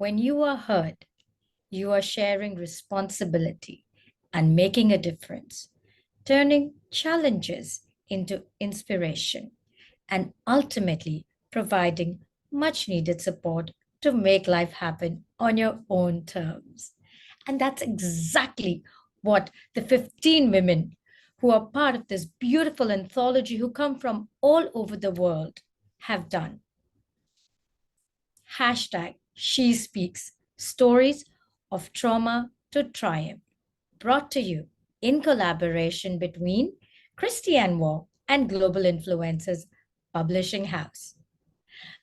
When you are heard, you are sharing responsibility and making a difference, turning challenges into inspiration, and ultimately providing much needed support to make life happen on your own terms. And that's exactly what the 15 women who are part of this beautiful anthology, who come from all over the world, have done. Hashtag She Speaks, stories of trauma to triumph, brought to you in collaboration between Christiane War and Global Influencers Publishing House.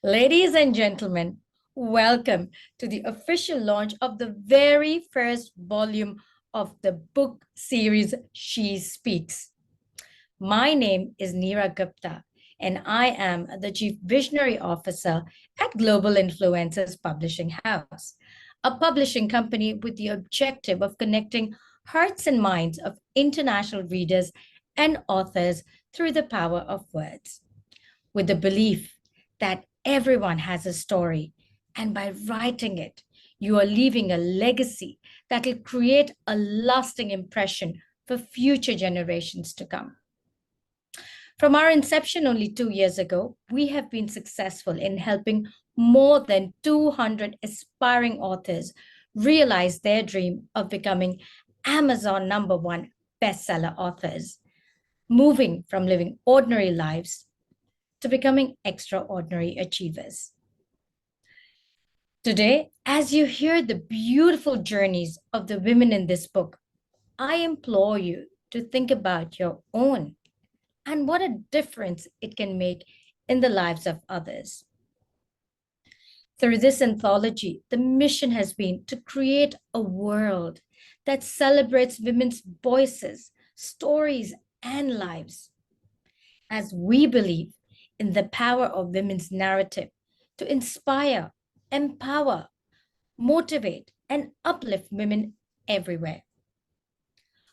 Ladies and gentlemen, welcome to the official launch of the very first volume of the book series She Speaks. My name is Neera Gupta, and I am the Chief Visionary Officer at Global Influencers Publishing House, a publishing company with the objective of connecting hearts and minds of international readers and authors through the power of words, with the belief that everyone has a story, and by writing it, you are leaving a legacy that will create a lasting impression for future generations to come. From our inception only 2 years ago, we have been successful in helping more than 200 aspiring authors realize their dream of becoming Amazon #1 bestseller authors, moving from living ordinary lives to becoming extraordinary achievers. Today, as you hear the beautiful journeys of the women in this book, I implore you to think about your own and what a difference it can make in the lives of others. Through this anthology, the mission has been to create a world that celebrates women's voices, stories, and lives. As we believe in the power of women's narrative to inspire, empower, motivate, and uplift women everywhere.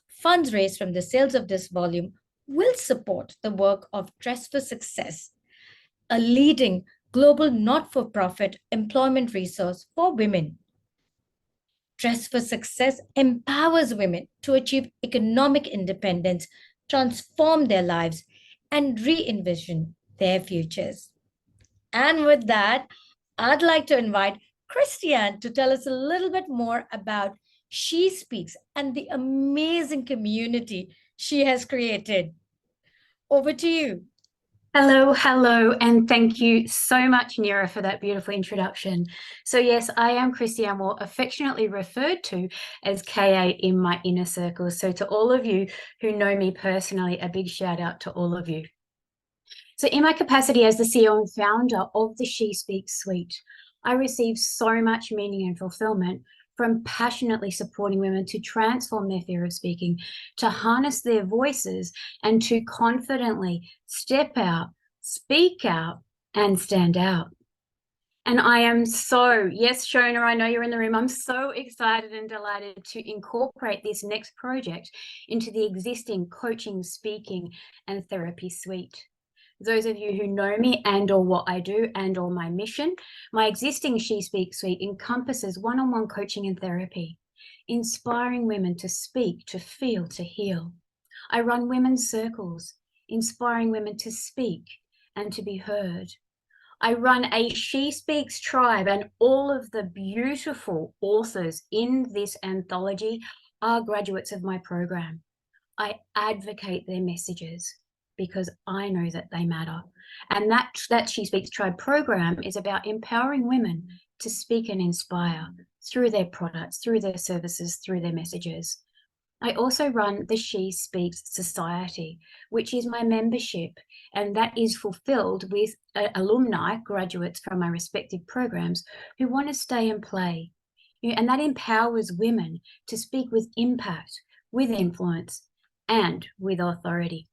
Funds raised from the sales of this volume will support the work of Dress for Success, a leading global not-for-profit employment resource for women. Dress for Success empowers women to achieve economic independence, transform their lives, and re-envision their futures. And with that, I'd like to invite Christiane to tell us a little bit more about She Speaks and the amazing community she has created. Over to you. Hello, and thank you so much, Neera, for that beautiful introduction. So yes, I am Christiane War, affectionately referred to as KA in my inner circle. So to all of you who know me personally, a big shout out to all of you. So in my capacity as the CEO and founder of the She Speaks suite, I receive so much meaning and fulfillment from passionately supporting women to transform their fear of speaking, to harness their voices, and to confidently step out, speak out, and stand out. And I am so, yes, Shona, I know you're in the room. I'm so excited and delighted to incorporate this next project into the existing coaching, speaking, and therapy suite. Those of you who know me and or what I do and or my mission, my existing She Speaks suite encompasses one-on-one coaching and therapy, inspiring women to speak, to feel, to heal. I run women's circles, inspiring women to speak and to be heard. I run a She Speaks tribe, and all of the beautiful authors in this anthology are graduates of my program. I advocate their messages because I know that they matter. And that She Speaks Tribe program is about empowering women to speak and inspire through their products, through their services, through their messages. I also run the She Speaks Society, which is my membership, and that is fulfilled with alumni, graduates from my respective programs who want to stay and play. And that empowers women to speak with impact, with influence, and with authority.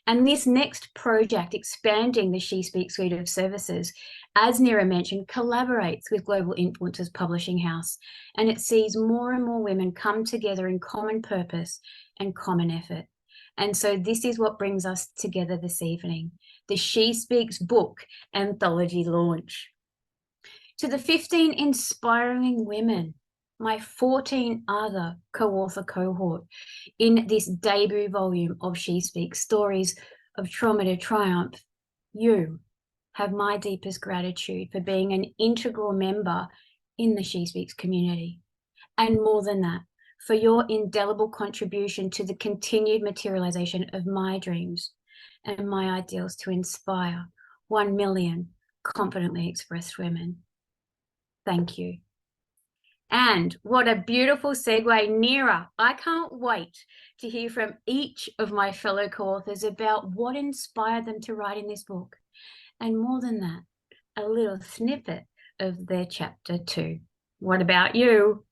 And this next project, expanding the She Speaks suite of services, as Neera mentioned, collaborates with Global Influencers Publishing House, and it sees more and more women come together in common purpose and common effort. And so this is what brings us together this evening, the She Speaks book anthology launch. To the 15 inspiring women, my 14 other co-author cohort in this debut volume of She Speaks, Stories of Trauma to Triumph, you have my deepest gratitude for being an integral member in the She Speaks community. And more than that, for your indelible contribution to the continued materialization of my dreams and my ideals to inspire 1 million confidently expressed women. Thank you. And what a beautiful segue, Neera. I can't wait to hear from each of my fellow co-authors about what inspired them to write in this book. And more than that, a little snippet of their chapter 2. What about you?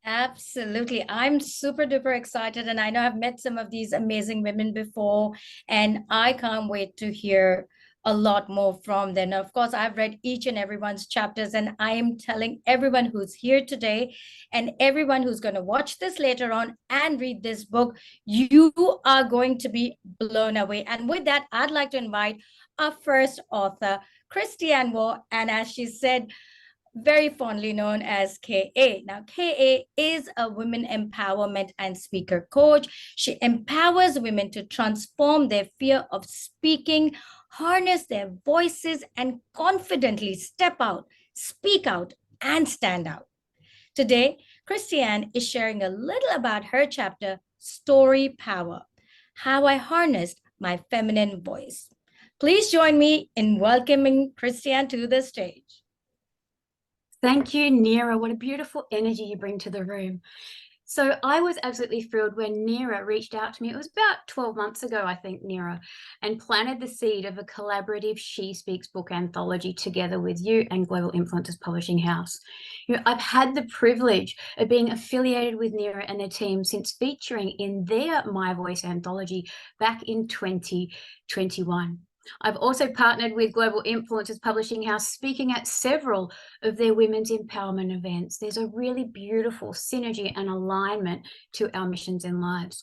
Absolutely. I'm super duper excited. And I know I've met some of these amazing women before, and I can't wait to hear a lot more from them. Of course, I've read each and everyone's chapters, and I am telling everyone who's here today and everyone who's going to watch this later on and read this book, you are going to be blown away. And with that, I'd like to invite our first author, Christiane Waugh. And as she said, very fondly known as KA. Now, KA is a women empowerment and speaker coach. She empowers women to transform their fear of speaking, harness their voices, and confidently step out, speak out, and stand out. Today, Christiane is sharing a little about her chapter, Story Power, How I Harnessed My Feminine Voice. Please join me in welcoming Christiane to the stage. Thank you, Neera. What a beautiful energy you bring to the room. So I was absolutely thrilled when Neera reached out to me. It was about 12 months ago, I think, Neera, and planted the seed of a collaborative She Speaks book anthology together with you and Global Influencers Publishing House. I've had the privilege of being affiliated with Neera and their team since featuring in their My Voice anthology back in 2021. I've also partnered with Global Influencers Publishing House, speaking at several of their women's empowerment events. There's a really beautiful synergy and alignment to our missions and lives.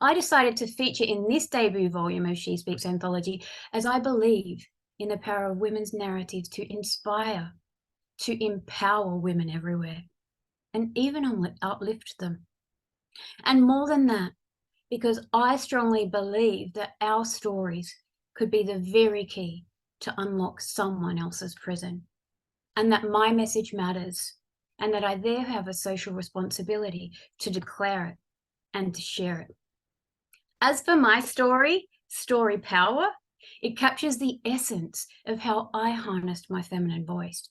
I decided to feature in this debut volume of She Speaks anthology as I believe in the power of women's narratives to inspire, to empower women everywhere, and even uplift them. And more than that, because I strongly believe that our stories could be the very key to unlock someone else's prison, and that my message matters, and that I there have a social responsibility to declare it and to share it. As for my story, Story Power, it captures the essence of how I harnessed my feminine voice.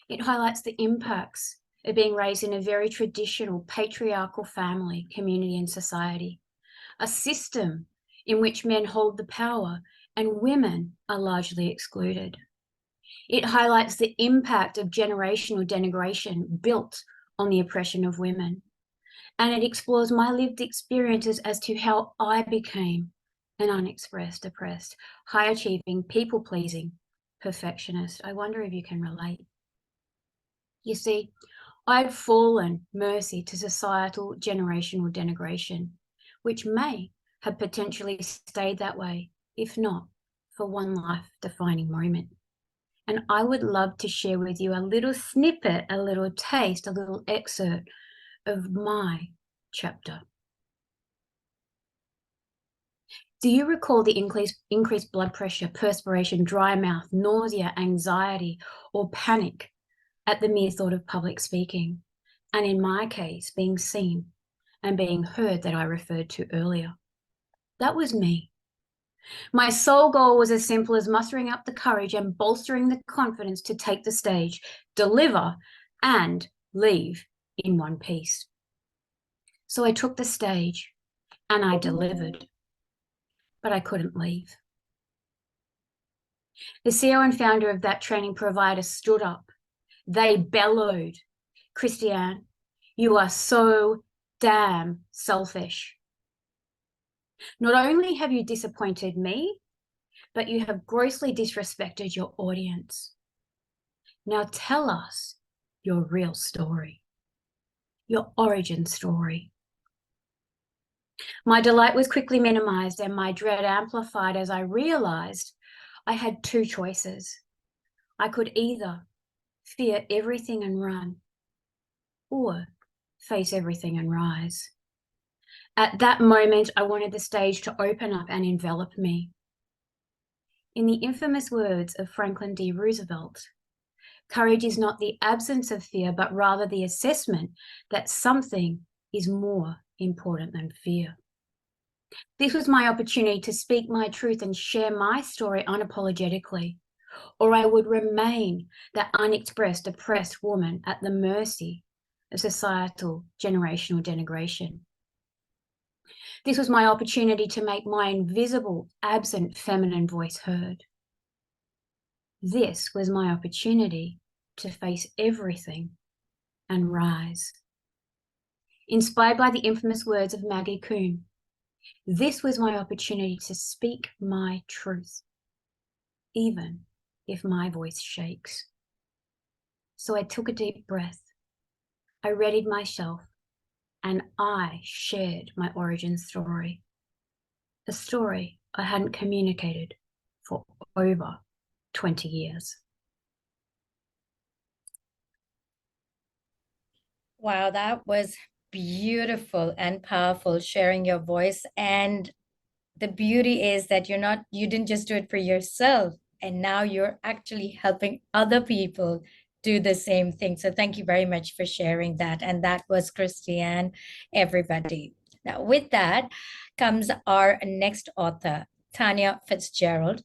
It highlights the impacts of being raised in a very traditional patriarchal family, community, and society, a system in which men hold the power and women are largely excluded. It highlights the impact of generational denigration built on the oppression of women. And it explores my lived experiences as to how I became an unexpressed, oppressed, high-achieving, people-pleasing perfectionist. I wonder if you can relate. You see, I've fallen mercy to societal generational denigration, which may have potentially stayed that way, if not for one life-defining moment. And I would love to share with you a little snippet, a little taste, a little excerpt of my chapter. Do you recall the increased blood pressure, perspiration, dry mouth, nausea, anxiety, or panic at the mere thought of public speaking? And in my case, being seen and being heard that I referred to earlier. That was me. My sole goal was as simple as mustering up the courage and bolstering the confidence to take the stage, deliver, and leave in one piece. So I took the stage and I delivered, but I couldn't leave. The CEO and founder of that training provider stood up. They bellowed, "Christiane, you are so damn selfish. Not only have you disappointed me, but you have grossly disrespected your audience. Now tell us your real story, your origin story." My delight was quickly minimized and my dread amplified as I realized I had two choices. I could either fear everything and run, or face everything and rise. At that moment, I wanted the stage to open up and envelop me. In the infamous words of Franklin D. Roosevelt, courage is not the absence of fear, but rather the assessment that something is more important than fear. This was my opportunity to speak my truth and share my story unapologetically, or I would remain that unexpressed, oppressed woman at the mercy of societal generational denigration. This was my opportunity to make my invisible, absent feminine voice heard. This was my opportunity to face everything and rise. Inspired by the infamous words of Maggie Kuhn, this was my opportunity to speak my truth, even if my voice shakes. So I took a deep breath, I readied myself, and I shared my origin story, a story I hadn't communicated for over 20 years. Wow, that was beautiful and powerful, sharing your voice. And the beauty is that you didn't just do it for yourself, and now you're actually helping other people do the same thing. So thank you very much for sharing that. And that was Christiane, everybody. Now, with that comes our next author, Tanya Fitzgerald.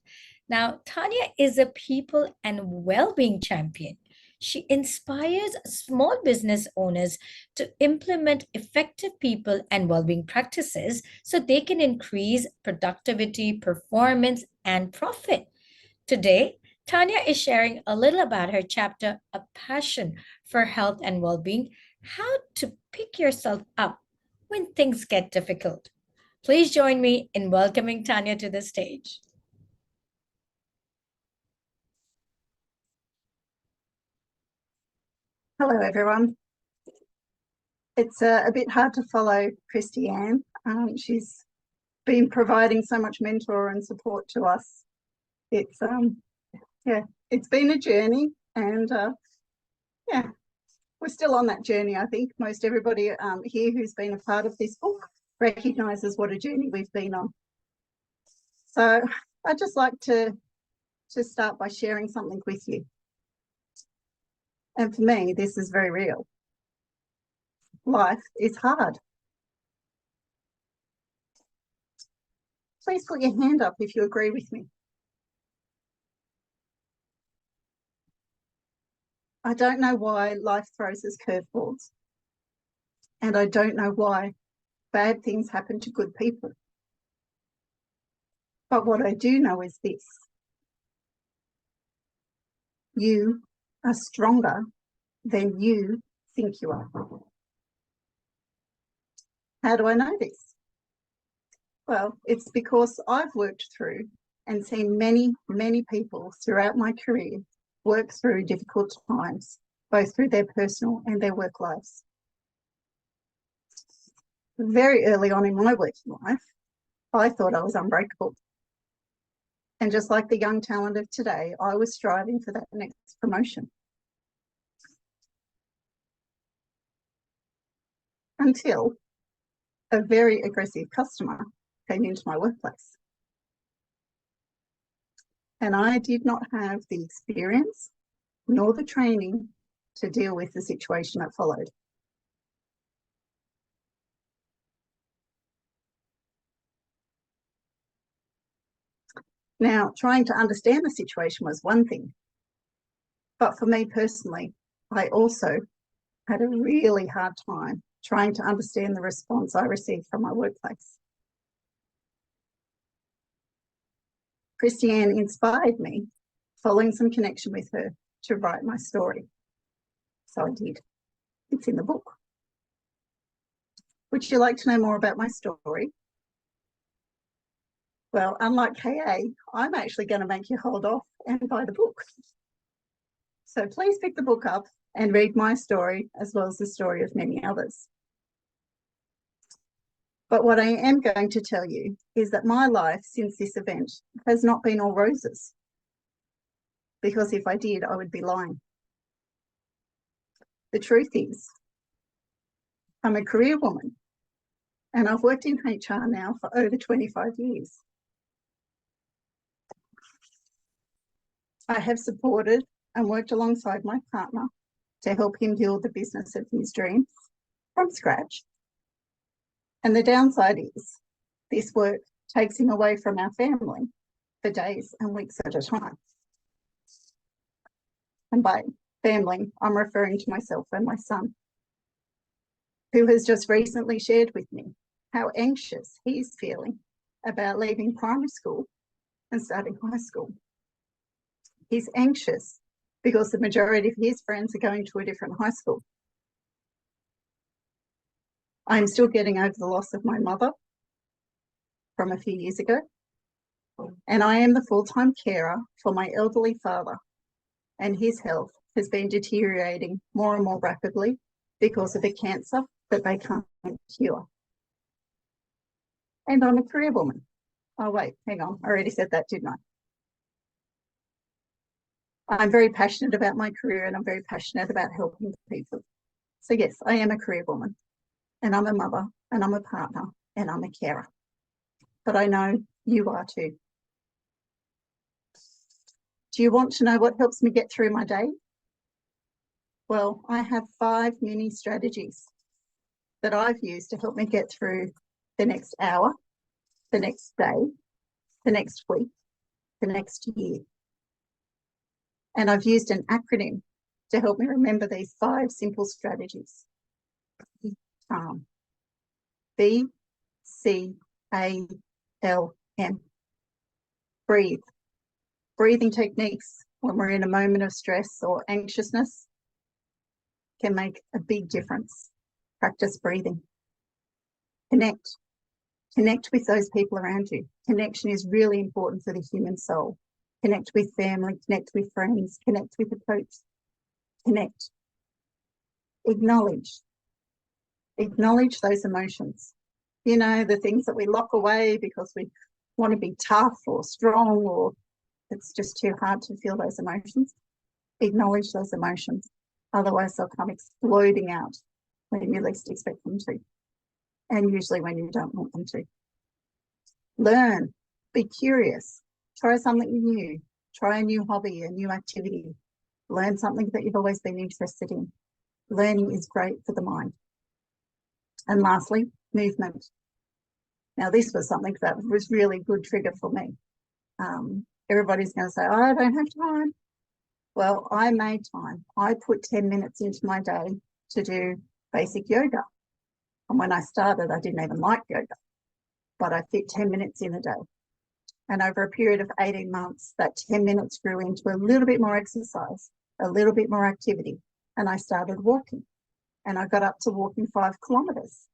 Now, Tanya is a people and well-being champion. She inspires small business owners to implement effective people and well-being practices so they can increase productivity, performance, and profit. Today, Tanya is sharing a little about her chapter, A Passion for Health and Well-being, how to pick yourself up when things get difficult. Please join me in welcoming Tanya to the stage. Hello, everyone. It's a bit hard to follow Christiane. She's been providing so much mentor and support to us. It's it's been a journey, and yeah, we're still on that journey. I think most everybody here who's been a part of this book recognises what a journey we've been on. So I'd just like to start by sharing something with you. And for me, this is very real. Life is hard. Please put your hand up if you agree with me. I don't know why life throws us curveballs. And I don't know why bad things happen to good people. But what I do know is this. You are stronger than you think you are. How do I know this? Well, it's because I've worked through and seen many, many people throughout my career work through difficult times, both through their personal and their work lives. Very early on in my working life, I thought I was unbreakable. And just like the young talent of today, I was striving for that next promotion. Until a very aggressive customer came into my workplace. And I did not have the experience nor the training to deal with the situation that followed. Now, trying to understand the situation was one thing, but for me personally, I also had a really hard time trying to understand the response I received from my workplace. Christiane inspired me, following some connection with her, to write my story. So I did. It's in the book. Would you like to know more about my story? Well, unlike KA, I'm actually going to make you hold off and buy the book. So please pick the book up and read my story as well as the story of many others. But what I am going to tell you is that my life since this event has not been all roses. because if I did, I would be lying. The truth is, I'm a career woman, and I've worked in HR now for over 25 years. I have supported and worked alongside my partner to help him build the business of his dreams from scratch. And the downside is this work takes him away from our family for days and weeks at a time. And by family, I'm referring to myself and my son, who has just recently shared with me how anxious he's feeling about leaving primary school and starting high school. He's anxious because the majority of his friends are going to a different high school. I'm still getting over the loss of my mother from a few years ago, and I am the full-time carer for my elderly father, and his health has been deteriorating more and more rapidly because of a cancer that they can't cure. And I'm a career woman. Oh, wait, hang on. I already said that, didn't I? I'm very passionate about my career, and I'm very passionate about helping people. So yes, I am a career woman, and I'm a mother, and I'm a partner, and I'm a carer. But I know you are too. Do you want to know what helps me get through my day? Well, I have 5 mini strategies that I've used to help me get through the next hour, the next day, the next week, the next year. And I've used an acronym to help me remember these 5 simple strategies. Calm. B-C-A-L-M. Breathe. Breathing techniques when we're in a moment of stress or anxiousness can make a big difference. Practice breathing. Connect. Connect with those people around you. Connection is really important for the human soul. Connect with family, connect with friends, connect with a coach. Connect. Acknowledge. Acknowledge those emotions. You know, the things that we lock away because we want to be tough or strong, or it's just too hard to feel those emotions. Acknowledge those emotions. Otherwise, they'll come exploding out when you least expect them to, and usually when you don't want them to. Learn. Be curious. Try something new. Try a new hobby, a new activity. Learn something that you've always been interested in. Learning is great for the mind. And lastly, movement. Now, this was something that was really good trigger for me. Everybody's going to say, oh, I don't have time. Well, I made time. I put 10 minutes into my day to do basic yoga. And when I started, I didn't even like yoga, but I fit 10 minutes in a day. And over a period of 18 months, that 10 minutes grew into a little bit more exercise, a little bit more activity. And I started walking. And I got up to walking 5 kilometres,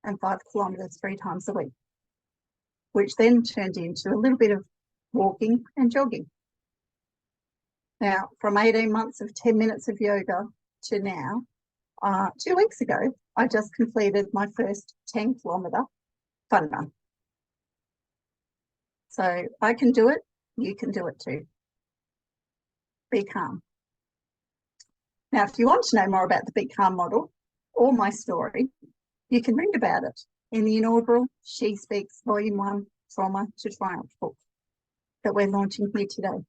and 5 kilometres 3 times a week, which then turned into a little bit of walking and jogging. Now, from 18 months of 10 minutes of yoga to now, 2 weeks ago, I just completed my first 10 kilometre fun run. So I can do it, you can do it too. Be calm. Now, if you want to know more about the Be Calm model or my story, you can read about it in the inaugural She Speaks Volume 1 Trauma to Triumph book that we're launching here today.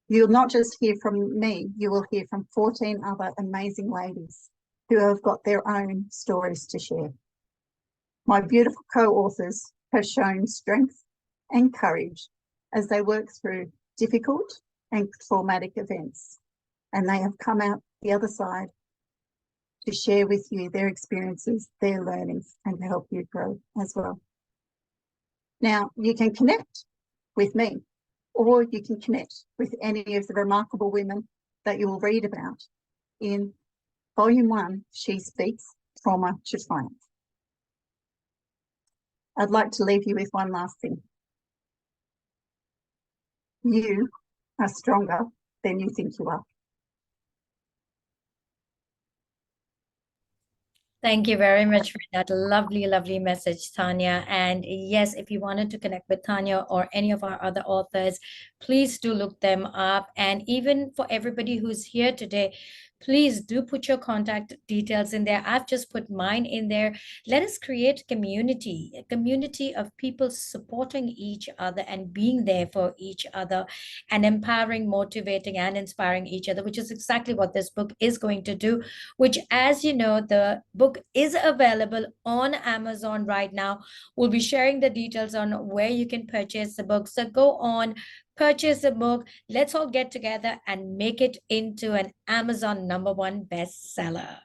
You'll not just hear from me, you will hear from 14 other amazing ladies who have got their own stories to share. My beautiful co-authors have shown strength and courage as they work through difficult and traumatic events, and they have come out the other side to share with you their experiences, their learnings, and to help you grow as well. Now, you can connect with me, or you can connect with any of the remarkable women that you will read about in Volume 1, She Speaks, Trauma to Triumph. I'd like to leave you with one last thing. You are stronger than you think you are. Thank you very much for that lovely, lovely message, Tanya. And yes, if you wanted to connect with Tanya or any of our other authors, please do look them up. And even for everybody who's here today, please do put your contact details in there. I've just put mine in there. Let us create a community of people supporting each other and being there for each other and empowering, motivating, and inspiring each other, which is exactly what this book is going to do, which, as you know, the book is available on Amazon right now. We'll be sharing the details on where you can purchase the book. So go on, purchase the book. Let's all get together and make it into an Amazon #1 bestseller.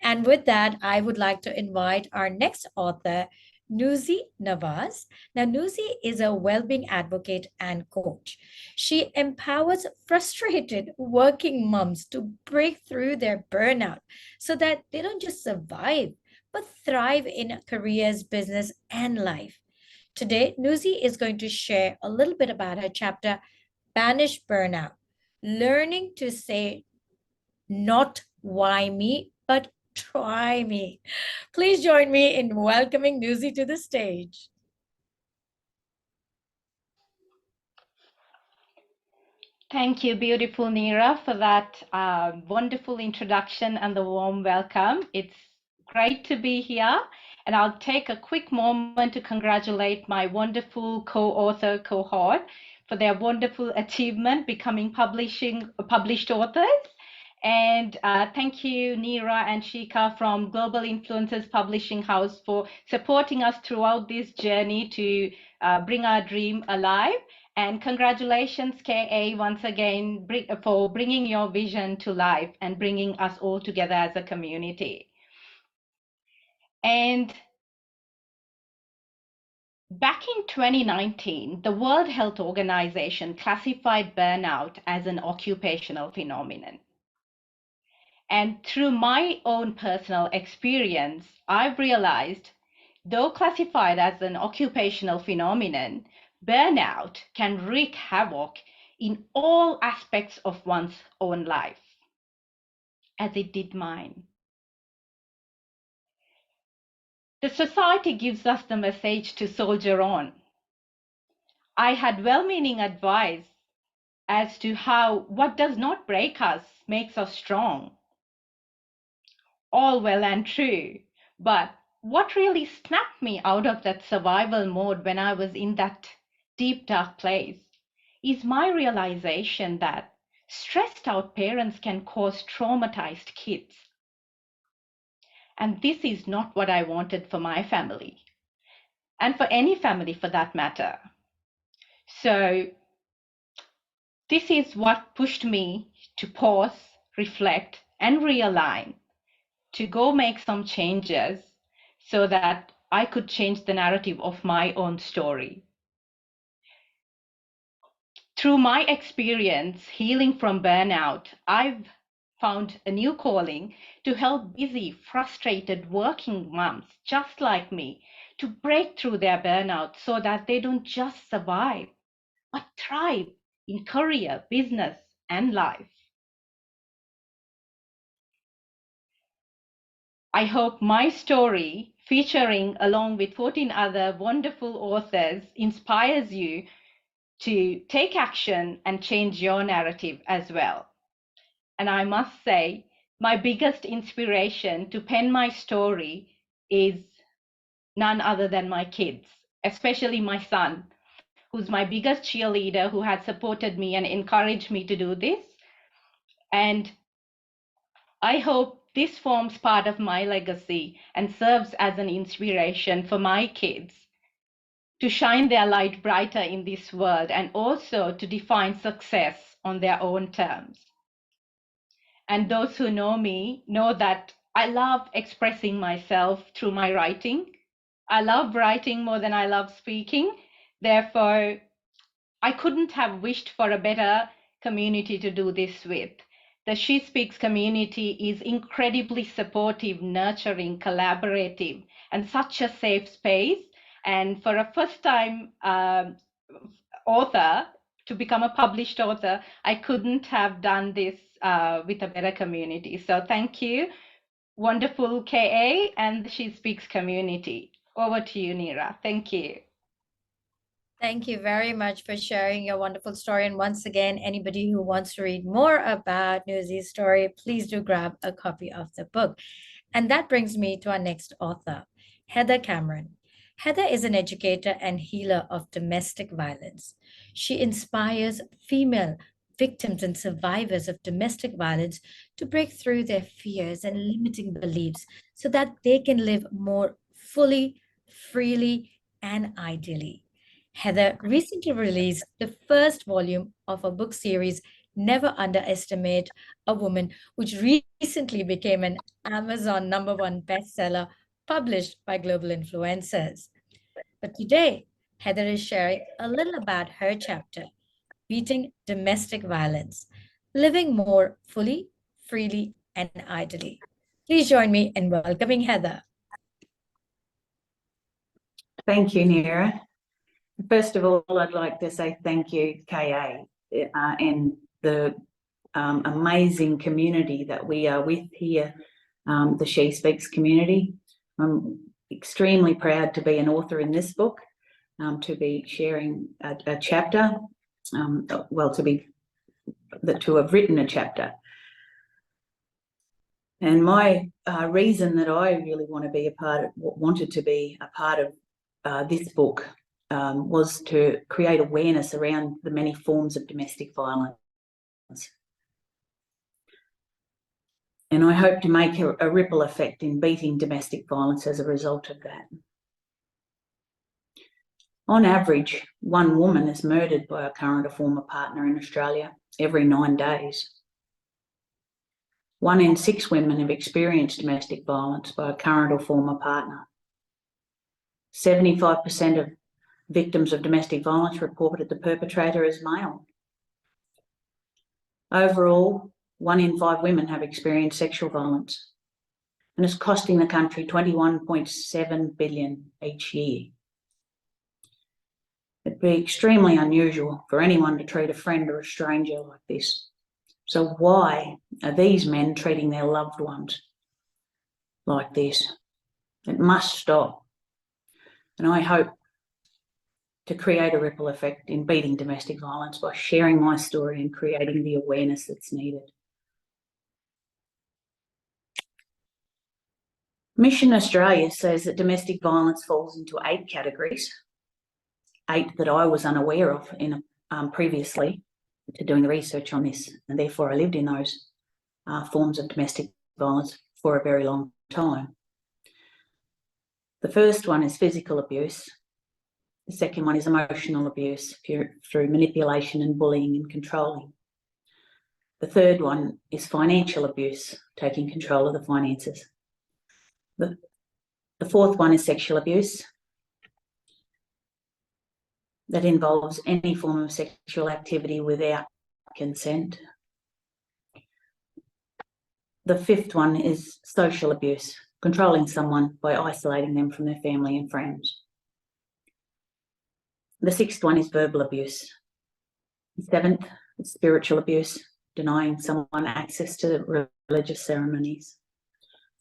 And with that, I would like to invite our next author, Nuzi Nawaz. Now, Nuzi is a well-being advocate and coach. She empowers frustrated working moms to break through their burnout so that they don't just survive, but thrive in careers, business, and life. Today, Nuzi is going to share a little bit about her chapter, Banish Burnout, learning to say not why me, but try me. Please join me in welcoming Nuzi to the stage. Thank you, beautiful Neera, for that wonderful introduction and the warm welcome. It's great to be here, and I'll take a quick moment to congratulate my wonderful co-author cohort for their wonderful achievement, becoming published authors. And thank you, Neera and Shika from Global Influencers Publishing House for supporting us throughout this journey to bring our dream alive. And congratulations, KA, once again for bringing your vision to life and bringing us all together as a community. And back in 2019, the World Health Organization classified burnout as an occupational phenomenon. And through my own personal experience, I've realized, though classified as an occupational phenomenon, burnout can wreak havoc in all aspects of one's own life, as it did mine. The society gives us the message to soldier on. I had well-meaning advice as to how what does not break us makes us strong. All well and true, but what really snapped me out of that survival mode when I was in that deep, dark place is my realization that stressed out parents can cause traumatized kids. And this is not what I wanted for my family, and for any family for that matter. So this is what pushed me to pause, reflect, and realign, to go make some changes so that I could change the narrative of my own story. Through my experience healing from burnout, I've found a new calling to help busy, frustrated working moms just like me to break through their burnout so that they don't just survive, but thrive in career, business, and life. I hope my story, featuring along with 14 other wonderful authors, inspires you to take action and change your narrative as well. And I must say, my biggest inspiration to pen my story is none other than my kids, especially my son, who's my biggest cheerleader, who had supported me and encouraged me to do this. And I hope this forms part of my legacy and serves as an inspiration for my kids to shine their light brighter in this world and also to define success on their own terms. And those who know me know that I love expressing myself through my writing. I love writing more than I love speaking. Therefore, I couldn't have wished for a better community to do this with. The She Speaks community is incredibly supportive, nurturing, collaborative, and such a safe space. And for a first-time author to become a published author, I couldn't have done this with a better community. So thank you wonderful KA and the She Speaks community. Over to you, Neera. Thank you. Thank you very much for sharing your wonderful story. And once again, anybody who wants to read more about Newsy's story, please do grab a copy of the book. And that brings me to our next author, Heather Cameron. Heather is an educator and healer of domestic violence. She inspires female victims and survivors of domestic violence to break through their fears and limiting beliefs so that they can live more fully, freely, and ideally. Heather recently released the first volume of a book series, Never Underestimate a Woman, which recently became an Amazon #1 bestseller published by global influencers. But today, Heather is sharing a little about her chapter, Beating Domestic Violence, Living More Fully, Freely, and Ideally. Please join me in welcoming Heather. Thank you, Neera. First of all, I'd like to say thank you, KA, and the amazing community that we are with here, the She Speaks community. I'm extremely proud to be an author in this book, to be sharing a chapter, to have written a chapter. And my reason that I really wanted to be a part of this book was to create awareness around the many forms of domestic violence. And I hope to make a ripple effect in beating domestic violence as a result of that. On average, one woman is murdered by a current or former partner in Australia every 9 days. 1 in 6 women have experienced domestic violence by a current or former partner. 75% of victims of domestic violence reported the perpetrator as male. Overall, 1 in 5 women have experienced sexual violence, and it's costing the country $21.7 billion each year. It'd be extremely unusual for anyone to treat a friend or a stranger like this. So why are these men treating their loved ones like this? It must stop. And I hope to create a ripple effect in beating domestic violence by sharing my story and creating the awareness that's needed. Mission Australia says that domestic violence falls into 8 categories, 8 that I was unaware of previously to doing the research on this, and therefore I lived in those forms of domestic violence for a very long time. The first one is physical abuse. The second one is emotional abuse through manipulation and bullying and controlling. The third one is financial abuse, taking control of the finances. The fourth one is sexual abuse. That involves any form of sexual activity without consent. The fifth one is social abuse, controlling someone by isolating them from their family and friends. The sixth one is verbal abuse. The seventh is spiritual abuse, denying someone access to religious ceremonies.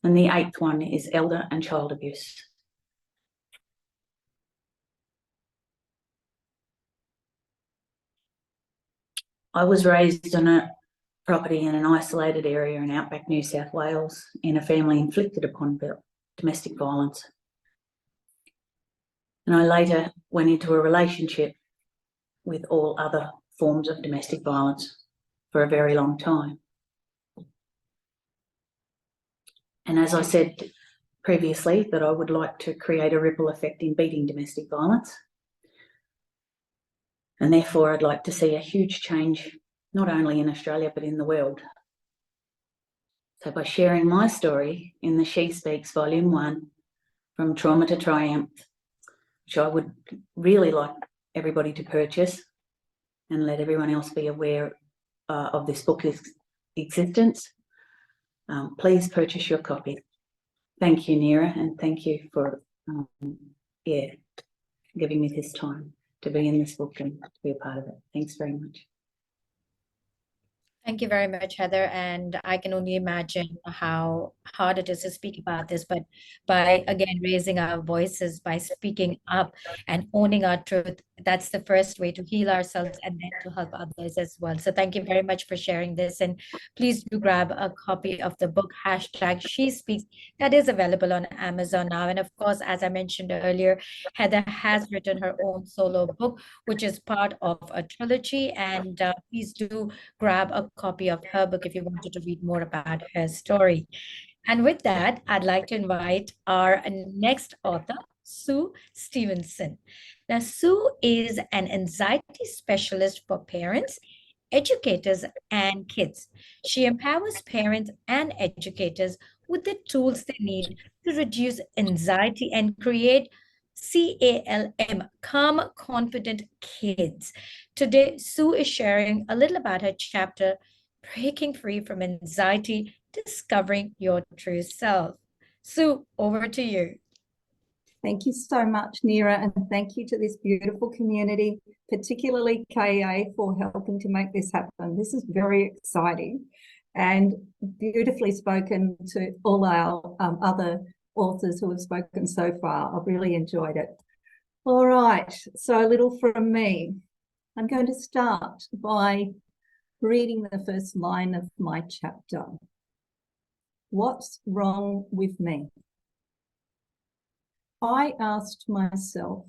And the 8th one is elder and child abuse. I was raised on a property in an isolated area in outback New South Wales in a family inflicted upon domestic violence. And I later went into a relationship with all other forms of domestic violence for a very long time. And as I said previously, that I would like to create a ripple effect in beating domestic violence. And therefore, I'd like to see a huge change, not only in Australia, but in the world. So by sharing my story in the She Speaks Volume 1, From Trauma to Triumph, which I would really like everybody to purchase and let everyone else be aware of this book's existence, please purchase your copy. Thank you, Neera, and thank you for giving me this time to be in this book and to be a part of it. Thanks very much. Thank you very much, Heather. And I can only imagine how hard it is to speak about this, but by again raising our voices, by speaking up and owning our truth, that's the first way to heal ourselves and then to help others as well. So thank you very much for sharing this. And please do grab a copy of the book, #She Speaks, that is available on Amazon now. And of course, as I mentioned earlier, Heather has written her own solo book, which is part of a trilogy. And please do grab a copy of her book if you wanted to read more about her story. And with that, I'd like to invite our next author, Sue Stevenson. Now, Sue is an anxiety specialist for parents, educators, and kids. She empowers parents and educators with the tools they need to reduce anxiety and create CALM, calm, confident kids. Today, Sue is sharing a little about her chapter, Breaking Free from Anxiety, Discovering Your True Self. Sue, over to you. Thank you so much, Neera, and thank you to this beautiful community, particularly KA, for helping to make this happen. This is very exciting and beautifully spoken to all our other authors who have spoken so far. I've really enjoyed it. All right, so a little from me. I'm going to start by reading the first line of my chapter. What's wrong with me? I asked myself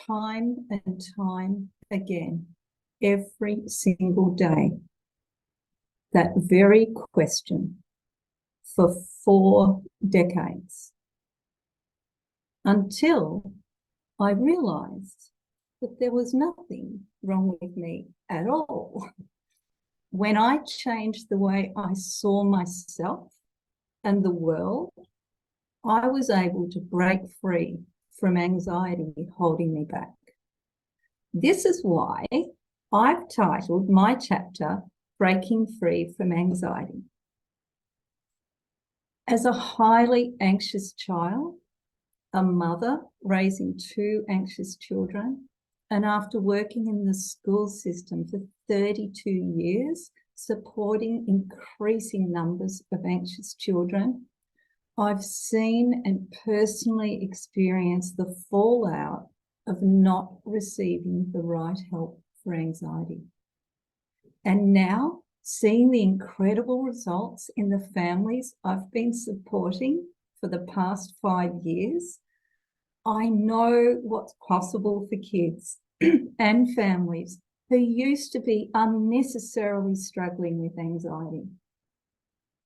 time and time again, every single day, that very question for 4 decades, until I realized that there was nothing wrong with me at all. When I changed the way I saw myself and the world, I was able to break free from anxiety holding me back. This is why I've titled my chapter, Breaking Free from Anxiety. As a highly anxious child, a mother raising 2 anxious children, and after working in the school system for 32 years, supporting increasing numbers of anxious children, I've seen and personally experienced the fallout of not receiving the right help for anxiety. And now, seeing the incredible results in the families I've been supporting for the past 5 years, I know what's possible for kids and families who used to be unnecessarily struggling with anxiety.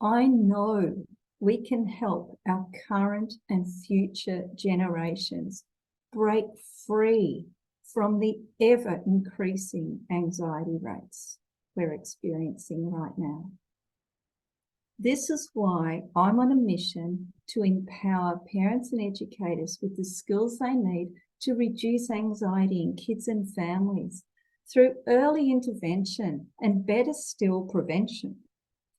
I know we can help our current and future generations break free from the ever-increasing anxiety rates we're experiencing right now. This is why I'm on a mission to empower parents and educators with the skills they need to reduce anxiety in kids and families through early intervention and, better still, prevention,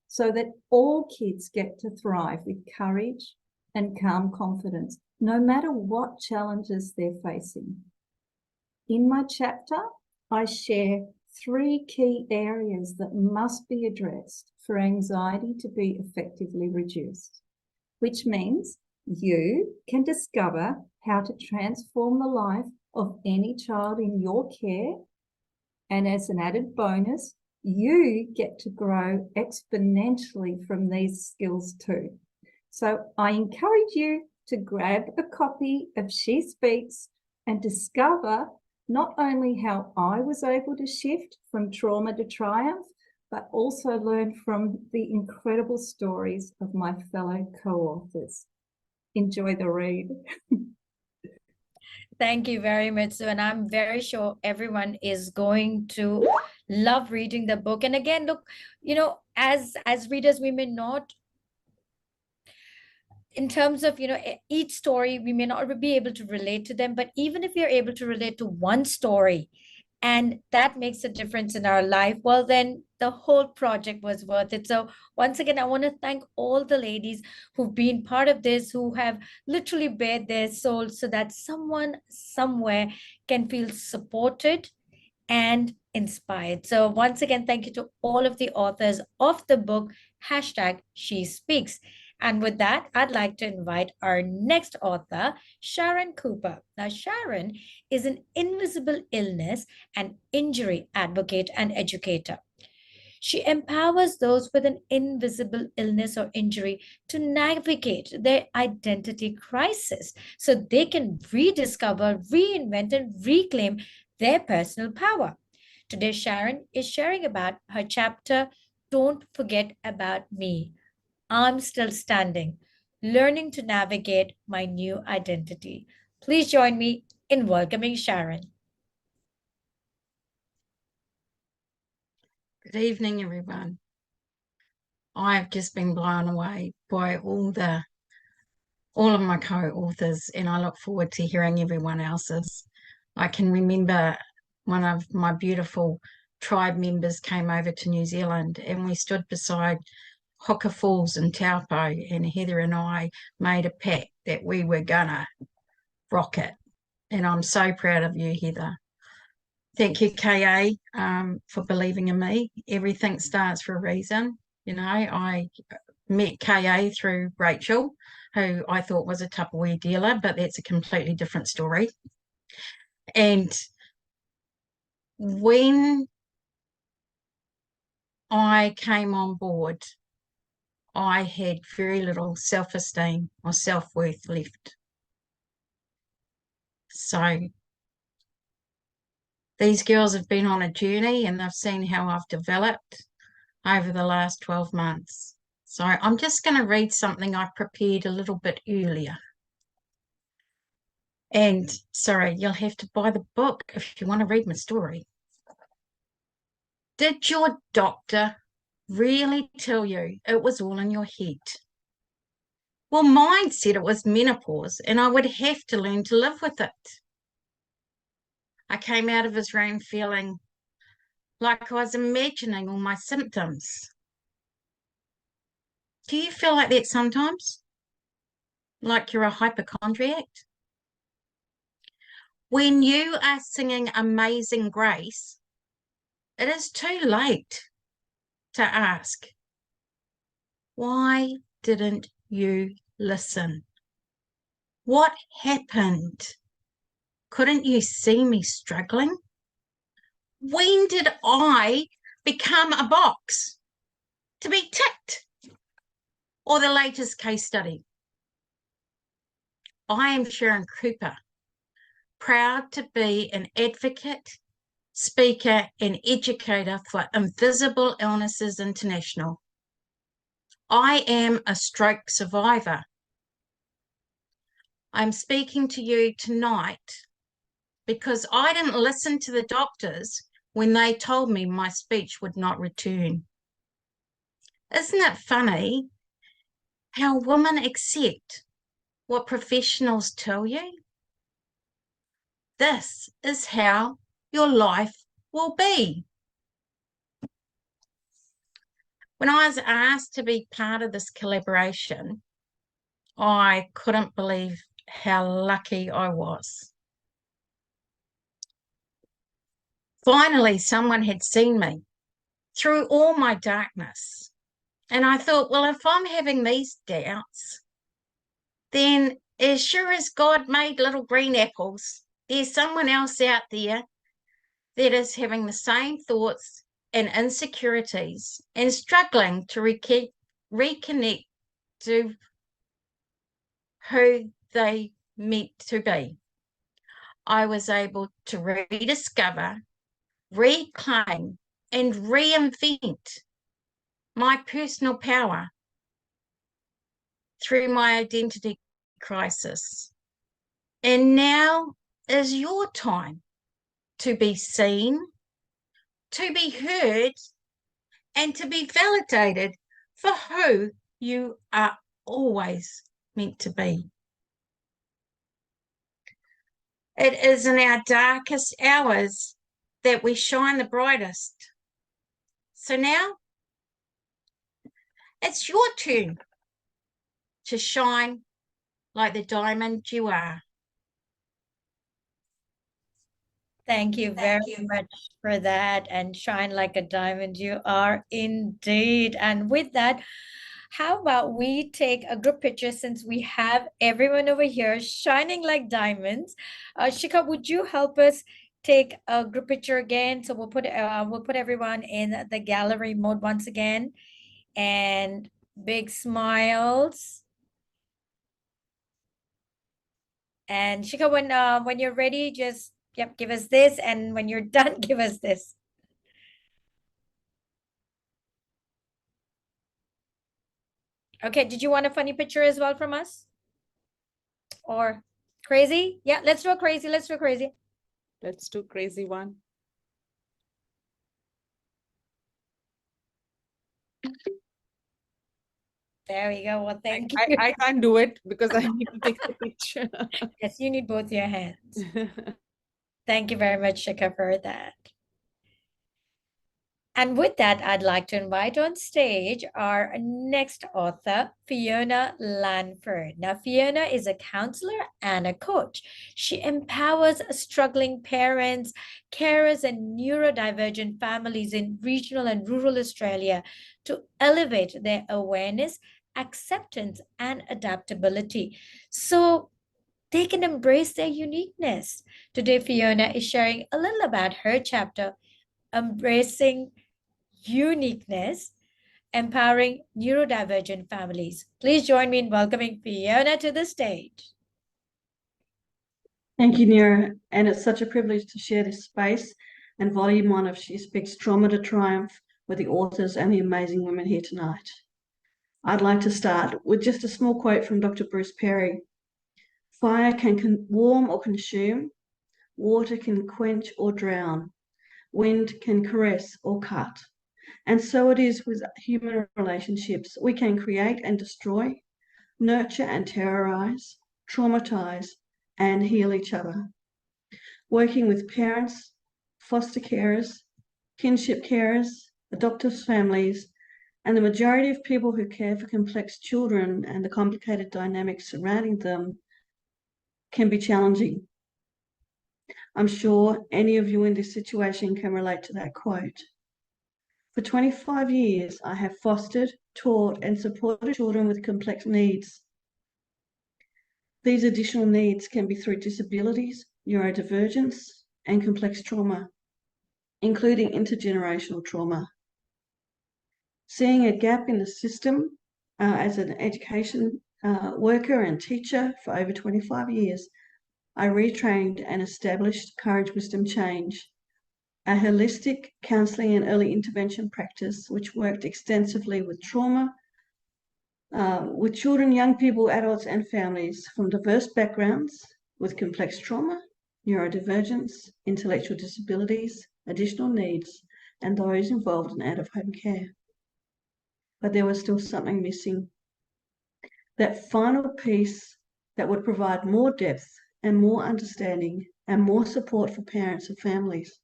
so that all kids get to thrive with courage and calm confidence, no matter what challenges they're facing. In my chapter, I share 3 key areas that must be addressed for anxiety to be effectively reduced, which means you can discover how to transform the life of any child in your care. And as an added bonus, you get to grow exponentially from these skills too. So I encourage you to grab a copy of She Speaks and discover not only how I was able to shift from trauma to triumph, but also learn from the incredible stories of my fellow co-authors. Enjoy the read. Thank you very much, Sue. And I'm very sure everyone is going to love reading the book. And again, look, as readers, we may not, in terms of, each story, we may not be able to relate to them, but even if you're able to relate to one story and that makes a difference in our life, well, then the whole project was worth it. So once again, I want to thank all the ladies who've been part of this, who have literally bared their souls so that someone somewhere can feel supported and inspired. So once again, thank you to all of the authors of the book, #SheSpeaks. And with that, I'd like to invite our next author, Sharon Cooper. Now, Sharon is an invisible illness and injury advocate and educator. She empowers those with an invisible illness or injury to navigate their identity crisis so they can rediscover, reinvent, and reclaim their personal power. Today, Sharon is sharing about her chapter, Don't Forget About Me. I'm Still Standing, Learning to Navigate My New Identity. Please join me in welcoming Sharon. Good evening, everyone. I've just been blown away by all of my co-authors, and I look forward to hearing everyone else's. I can remember one of my beautiful tribe members came over to New Zealand, and we stood beside Hoka Falls in Taupo, and Heather and I made a pact that we were gonna rock it. And I'm so proud of you, Heather. Thank you, KA, for believing in me. Everything starts for a reason. You know, I met KA through Rachel, who I thought was a Tupperware dealer, but that's a completely different story. And when I came on board, I had very little self-esteem or self-worth left. So these girls have been on a journey, and they've seen how I've developed over the last 12 months. So I'm just going to read something I prepared a little bit earlier. And sorry, you'll have to buy the book if you want to read my story. Did your doctor really tell you it was all in your head? Well, mine said it was menopause and I would have to learn to live with it. I came out of his room feeling like I was imagining all my symptoms. Do you feel like that sometimes? Like you're a hypochondriac? When you are singing Amazing Grace, it is too late to ask, why didn't you listen? What happened? Couldn't you see me struggling? When did I become a box to be ticked? Or the latest case study? I am Sharon Cooper, proud to be an advocate, speaker, and educator for Invisible Illnesses International. I am a stroke survivor. I'm speaking to you tonight because I didn't listen to the doctors when they told me my speech would not return. Isn't it funny how women accept what professionals tell you? This is how your life will be. When I was asked to be part of this collaboration, I couldn't believe how lucky I was. Finally, someone had seen me through all my darkness. And I thought, well, if I'm having these doubts, then as sure as God made little green apples, there's someone else out there that is having the same thoughts and insecurities and struggling to reconnect to who they meant to be. I was able to rediscover, reclaim, and reinvent my personal power through my identity crisis. And now is your time to be seen, to be heard, and to be validated for who you are always meant to be. It is in our darkest hours that we shine the brightest. So now it's your turn to shine like the diamond you are. Thank you very much for that, and shine like a diamond. You are indeed. And with that, how about we take a group picture since we have everyone over here shining like diamonds? Shika, would you help us take a group picture again? So we'll put everyone in the gallery mode once again, and big smiles. And Shika, when you're ready, just give us this, and when you're done, give us this. Okay, did you want a funny picture as well from us? Or crazy? Yeah, let's do a crazy. Let's do a crazy. Let's do crazy one. There we go. Well, thank you. I can't do it because I need to take the picture. Yes, you need both your hands. Thank you very much, Shika, for that. And with that, I'd like to invite on stage our next author, Fiona Lanford. Now, Fiona is a counselor and a coach. She empowers struggling parents, carers, and neurodivergent families in regional and rural Australia to elevate their awareness, acceptance, and adaptability so they can embrace their uniqueness. Today, Fiona is sharing a little about her chapter, Embracing Uniqueness, Empowering Neurodivergent Families. Please join me in welcoming Fiona to the stage. Thank you, Nira. And it's such a privilege to share this space and volume one of She Speaks Trauma to Triumph with the authors and the amazing women here tonight. I'd like to start with just a small quote from Dr. Bruce Perry. Fire can warm or consume, water can quench or drown, wind can caress or cut. And so it is with human relationships. We can create and destroy, nurture and terrorize, traumatize, and heal each other. Working with parents, foster carers, kinship carers, adoptive families, and the majority of people who care for complex children and the complicated dynamics surrounding them can be challenging. I'm sure any of you in this situation can relate to that quote. For 25 years, I have fostered, taught, and supported children with complex needs. These additional needs can be through disabilities, neurodivergence, and complex trauma, including intergenerational trauma. Seeing a gap in the system as an education worker and teacher for over 25 years, I retrained and established Courage, Wisdom, Change, a holistic counselling and early intervention practice which worked extensively with trauma, with children, young people, adults, and families from diverse backgrounds with complex trauma, neurodivergence, intellectual disabilities, additional needs, and those involved in out-of-home care. But there was still something missing. That final piece that would provide more depth and more understanding and more support for parents and families.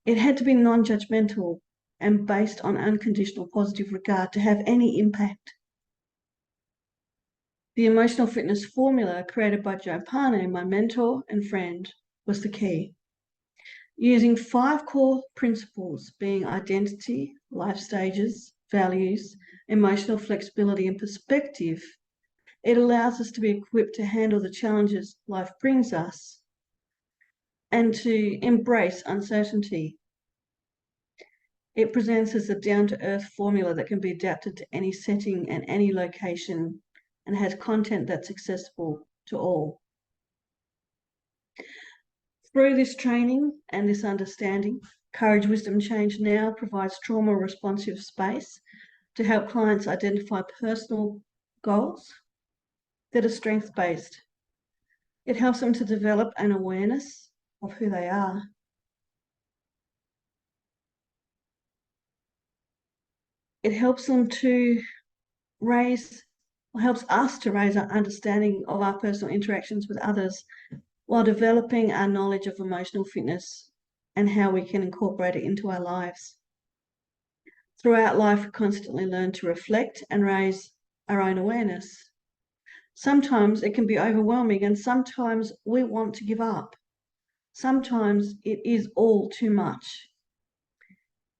It had to be non-judgmental and based on unconditional positive regard to have any impact. The emotional fitness formula created by Joe Parno, my mentor and friend, was the key. Using 5 core principles being identity, life stages, values, emotional flexibility, and perspective, it allows us to be equipped to handle the challenges life brings us and to embrace uncertainty. It presents as a down-to-earth formula that can be adapted to any setting and any location and has content that's accessible to all. Through this training and this understanding, Courage, Wisdom, Change now provides trauma-responsive space to help clients identify personal goals that are strength-based. It helps them to develop an awareness of who they are. It helps them to helps us to raise our understanding of our personal interactions with others while developing our knowledge of emotional fitness and how we can incorporate it into our lives. Throughout life, we constantly learn to reflect and raise our own awareness. Sometimes it can be overwhelming and sometimes we want to give up. Sometimes it is all too much.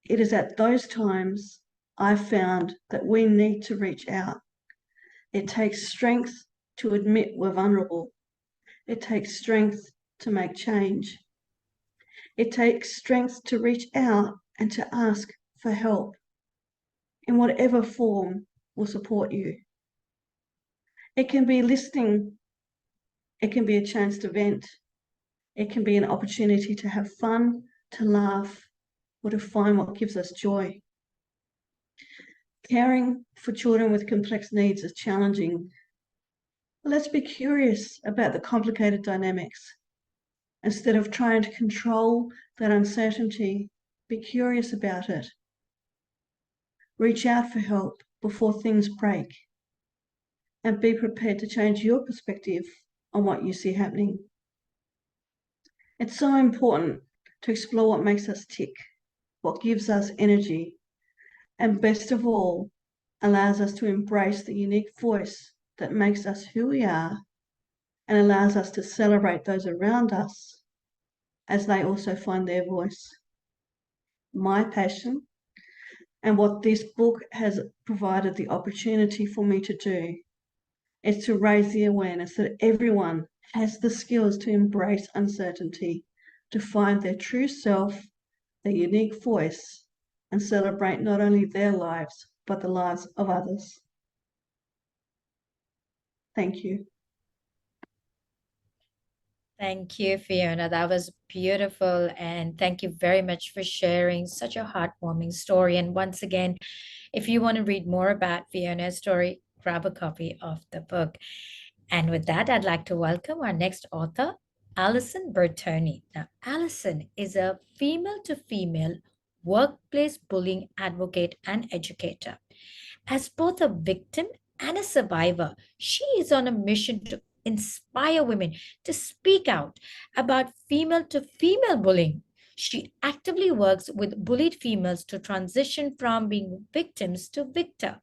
It is at those times I found that we need to reach out. It takes strength to admit we're vulnerable. It takes strength to make change. It takes strength to reach out and to ask for help in whatever form will support you. It can be listening. It can be a chance to vent. It can be an opportunity to have fun, to laugh, or to find what gives us joy. Caring for children with complex needs is challenging. Let's be curious about the complicated dynamics. Instead of trying to control that uncertainty, be curious about it. Reach out for help before things break, and be prepared to change your perspective on what you see happening. It's so important to explore what makes us tick, what gives us energy, and best of all, allows us to embrace the unique voice that makes us who we are and allows us to celebrate those around us as they also find their voice. My passion and what this book has provided the opportunity for me to do is to raise the awareness that everyone has the skills to embrace uncertainty, to find their true self, their unique voice, and celebrate not only their lives, but the lives of others. Thank you. Thank you, Fiona. That was beautiful. And thank you very much for sharing such a heartwarming story. And once again, if you want to read more about Fiona's story, grab a copy of the book. And with that, I'd like to welcome our next author, Alison Bertoni. Now, Alison is a female-to-female workplace bullying advocate and educator. As both a victim and a survivor, she is on a mission to inspire women to speak out about female-to-female bullying. She actively works with bullied females to transition from being victims to victor.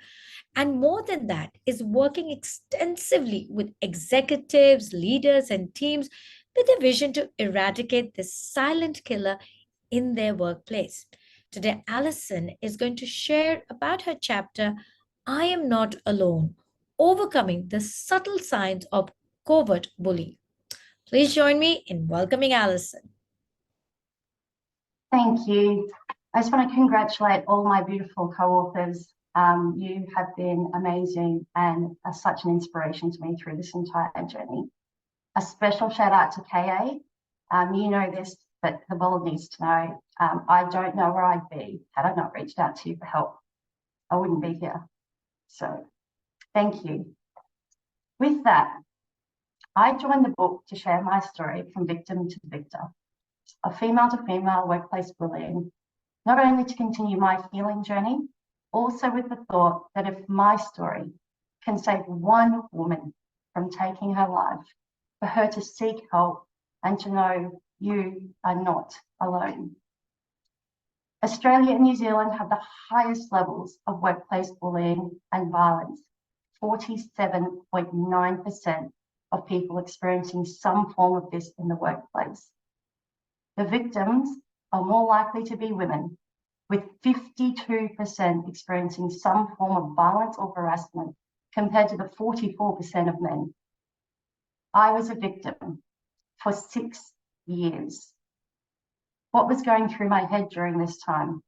And more than that, is working extensively with executives, leaders, and teams with a vision to eradicate this silent killer in their workplace. Today, Alison is going to share about her chapter, I Am Not Alone, Overcoming the Subtle Signs of Covert Bullying. Please join me in welcoming Alison. Thank you. I just want to congratulate all my beautiful co-authors. You have been amazing and are such an inspiration to me through this entire journey. A special shout out to KA. You know this, but the world needs to know. I don't know where I'd be had I not reached out to you for help. I wouldn't be here. So thank you. With that, I joined the book to share my story from victim to victor, of female-to-female workplace bullying, not only to continue my healing journey, also with the thought that if my story can save one woman from taking her life, for her to seek help and to know you are not alone. Australia and New Zealand have the highest levels of workplace bullying and violence. 47.9% of people experiencing some form of this in the workplace. The victims are more likely to be women, with 52% experiencing some form of violence or harassment compared to the 44% of men. I was a victim for 6 years. What was going through my head during this time?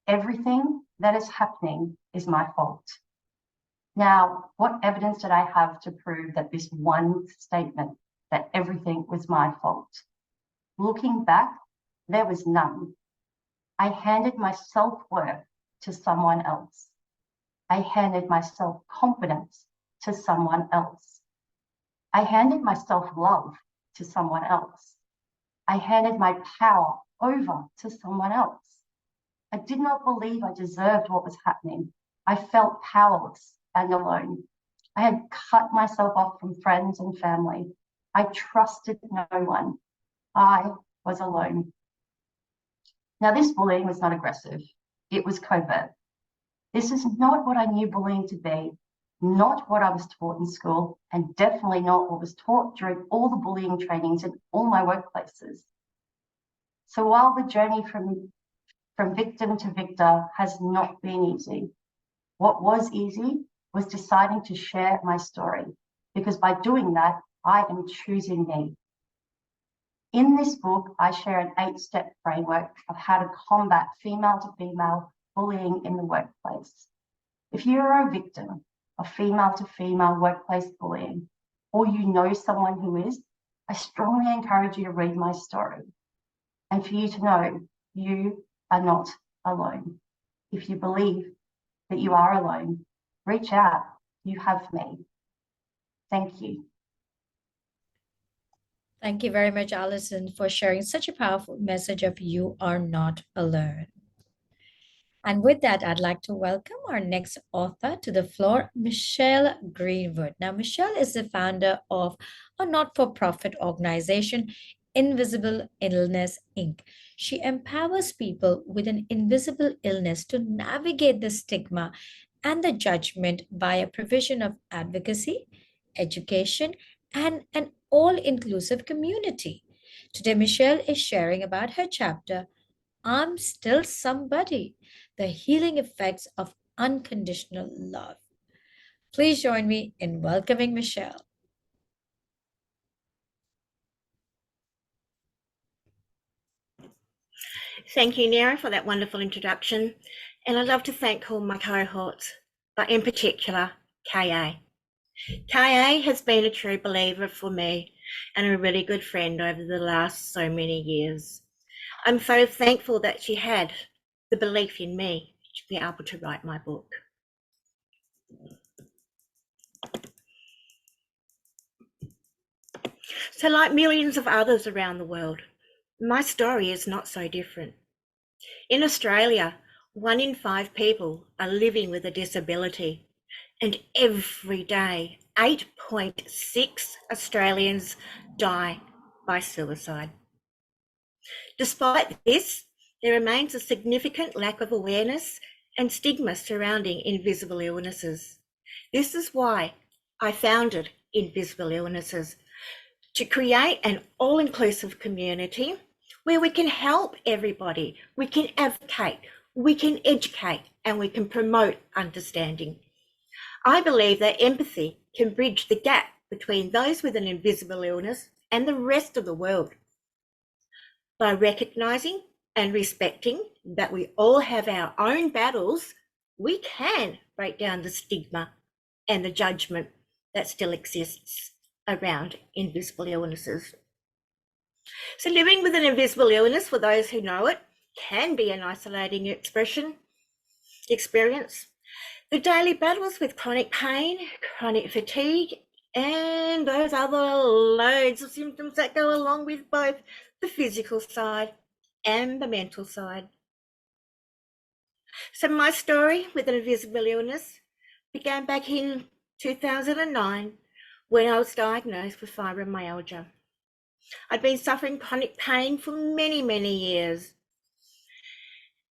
Everything that is happening is my fault. Now, what evidence did I have to prove that this one statement, that everything was my fault? Looking back, there was none. I handed my self-worth to someone else. I handed my self-confidence to someone else. I handed my self-love to someone else. I handed my power over to someone else. I did not believe I deserved what was happening. I felt powerless and alone. I had cut myself off from friends and family. I trusted no one. I was alone. Now, this bullying was not aggressive. It was covert. This is not what I knew bullying to be. not what I was taught in school, and definitely not what was taught during all the bullying trainings in all my workplaces. So while the journey from victim to victor has not been easy, what was easy was deciding to share my story, because by doing that, I am choosing me. In this book, I share an 8-step framework of how to combat female-to-female bullying in the workplace. If you are a victim of female-to-female workplace bullying, or you know someone who is, I strongly encourage you to read my story and for you to know you are not alone. If you believe that you are alone, reach out. You have me. Thank you. Thank you very much, Alison, for sharing such a powerful message of you are not alone. And with that, I'd like to welcome our next author to the floor, Michelle Greenwood. Now, Michelle is the founder of a not-for-profit organization, Invisible Illness, Inc. She empowers people with an invisible illness to navigate the stigma and the judgment via provision of advocacy, education, and an all-inclusive community. Today, Michelle is sharing about her chapter, I'm Still Somebody, the healing effects of unconditional love. Please join me in welcoming Michelle. Thank you, Nera, for that wonderful introduction. And I'd love to thank all my cohorts, but in particular, KA. KA has been a true believer for me and a really good friend over the last so many years. I'm so thankful that she had the belief in me to be able to write my book. So like millions of others around the world, my story is not so different. In Australia, 1 in 5 people are living with a disability, and every day 8.6 Australians die by suicide. Despite this, there remains a significant lack of awareness and stigma surrounding invisible illnesses. This is why I founded Invisible Illnesses, to create an all-inclusive community where we can help everybody, we can advocate, we can educate, and we can promote understanding. I believe that empathy can bridge the gap between those with an invisible illness and the rest of the world. By recognising and respecting that we all have our own battles, we can break down the stigma and the judgment that still exists around invisible illnesses. So living with an invisible illness, for those who know it, can be an isolating experience. The daily battles with chronic pain, chronic fatigue, and those other loads of symptoms that go along with both the physical side and the mental side. So my story with an invisible illness began back in 2009 when I was diagnosed with fibromyalgia. I'd been suffering chronic pain for many, many years.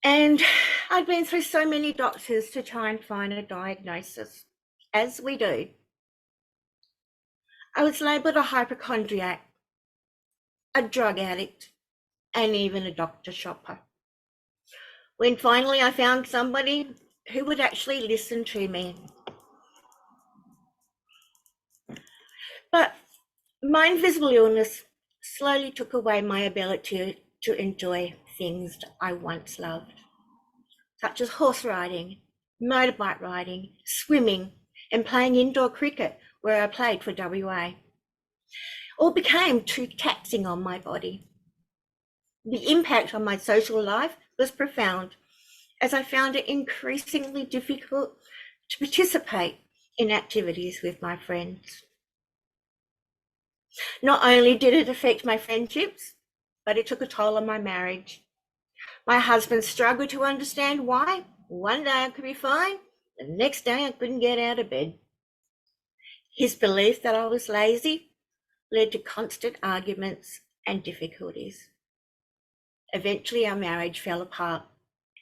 And I'd been through so many doctors to try and find a diagnosis, as we do. I was labelled a hypochondriac, a drug addict, and even a doctor shopper. When finally I found somebody who would actually listen to me. But my invisible illness slowly took away my ability to enjoy things I once loved, such as horse riding, motorbike riding, swimming, and playing indoor cricket, where I played for WA. All became too taxing on my body. The impact on my social life was profound, as I found it increasingly difficult to participate in activities with my friends. Not only did it affect my friendships, but it took a toll on my marriage. My husband struggled to understand why. One day I could be fine, the next day I couldn't get out of bed. His belief that I was lazy led to constant arguments and difficulties. Eventually our marriage fell apart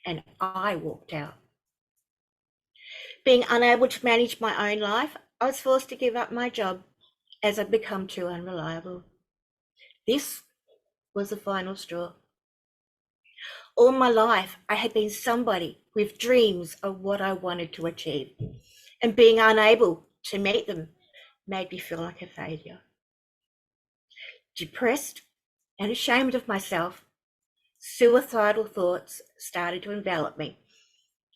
and I walked out. Being unable to manage my own life, I was forced to give up my job as I'd become too unreliable. This was the final straw. All my life, I had been somebody with dreams of what I wanted to achieve, and being unable to meet them made me feel like a failure. Depressed and ashamed of myself, suicidal thoughts started to envelop me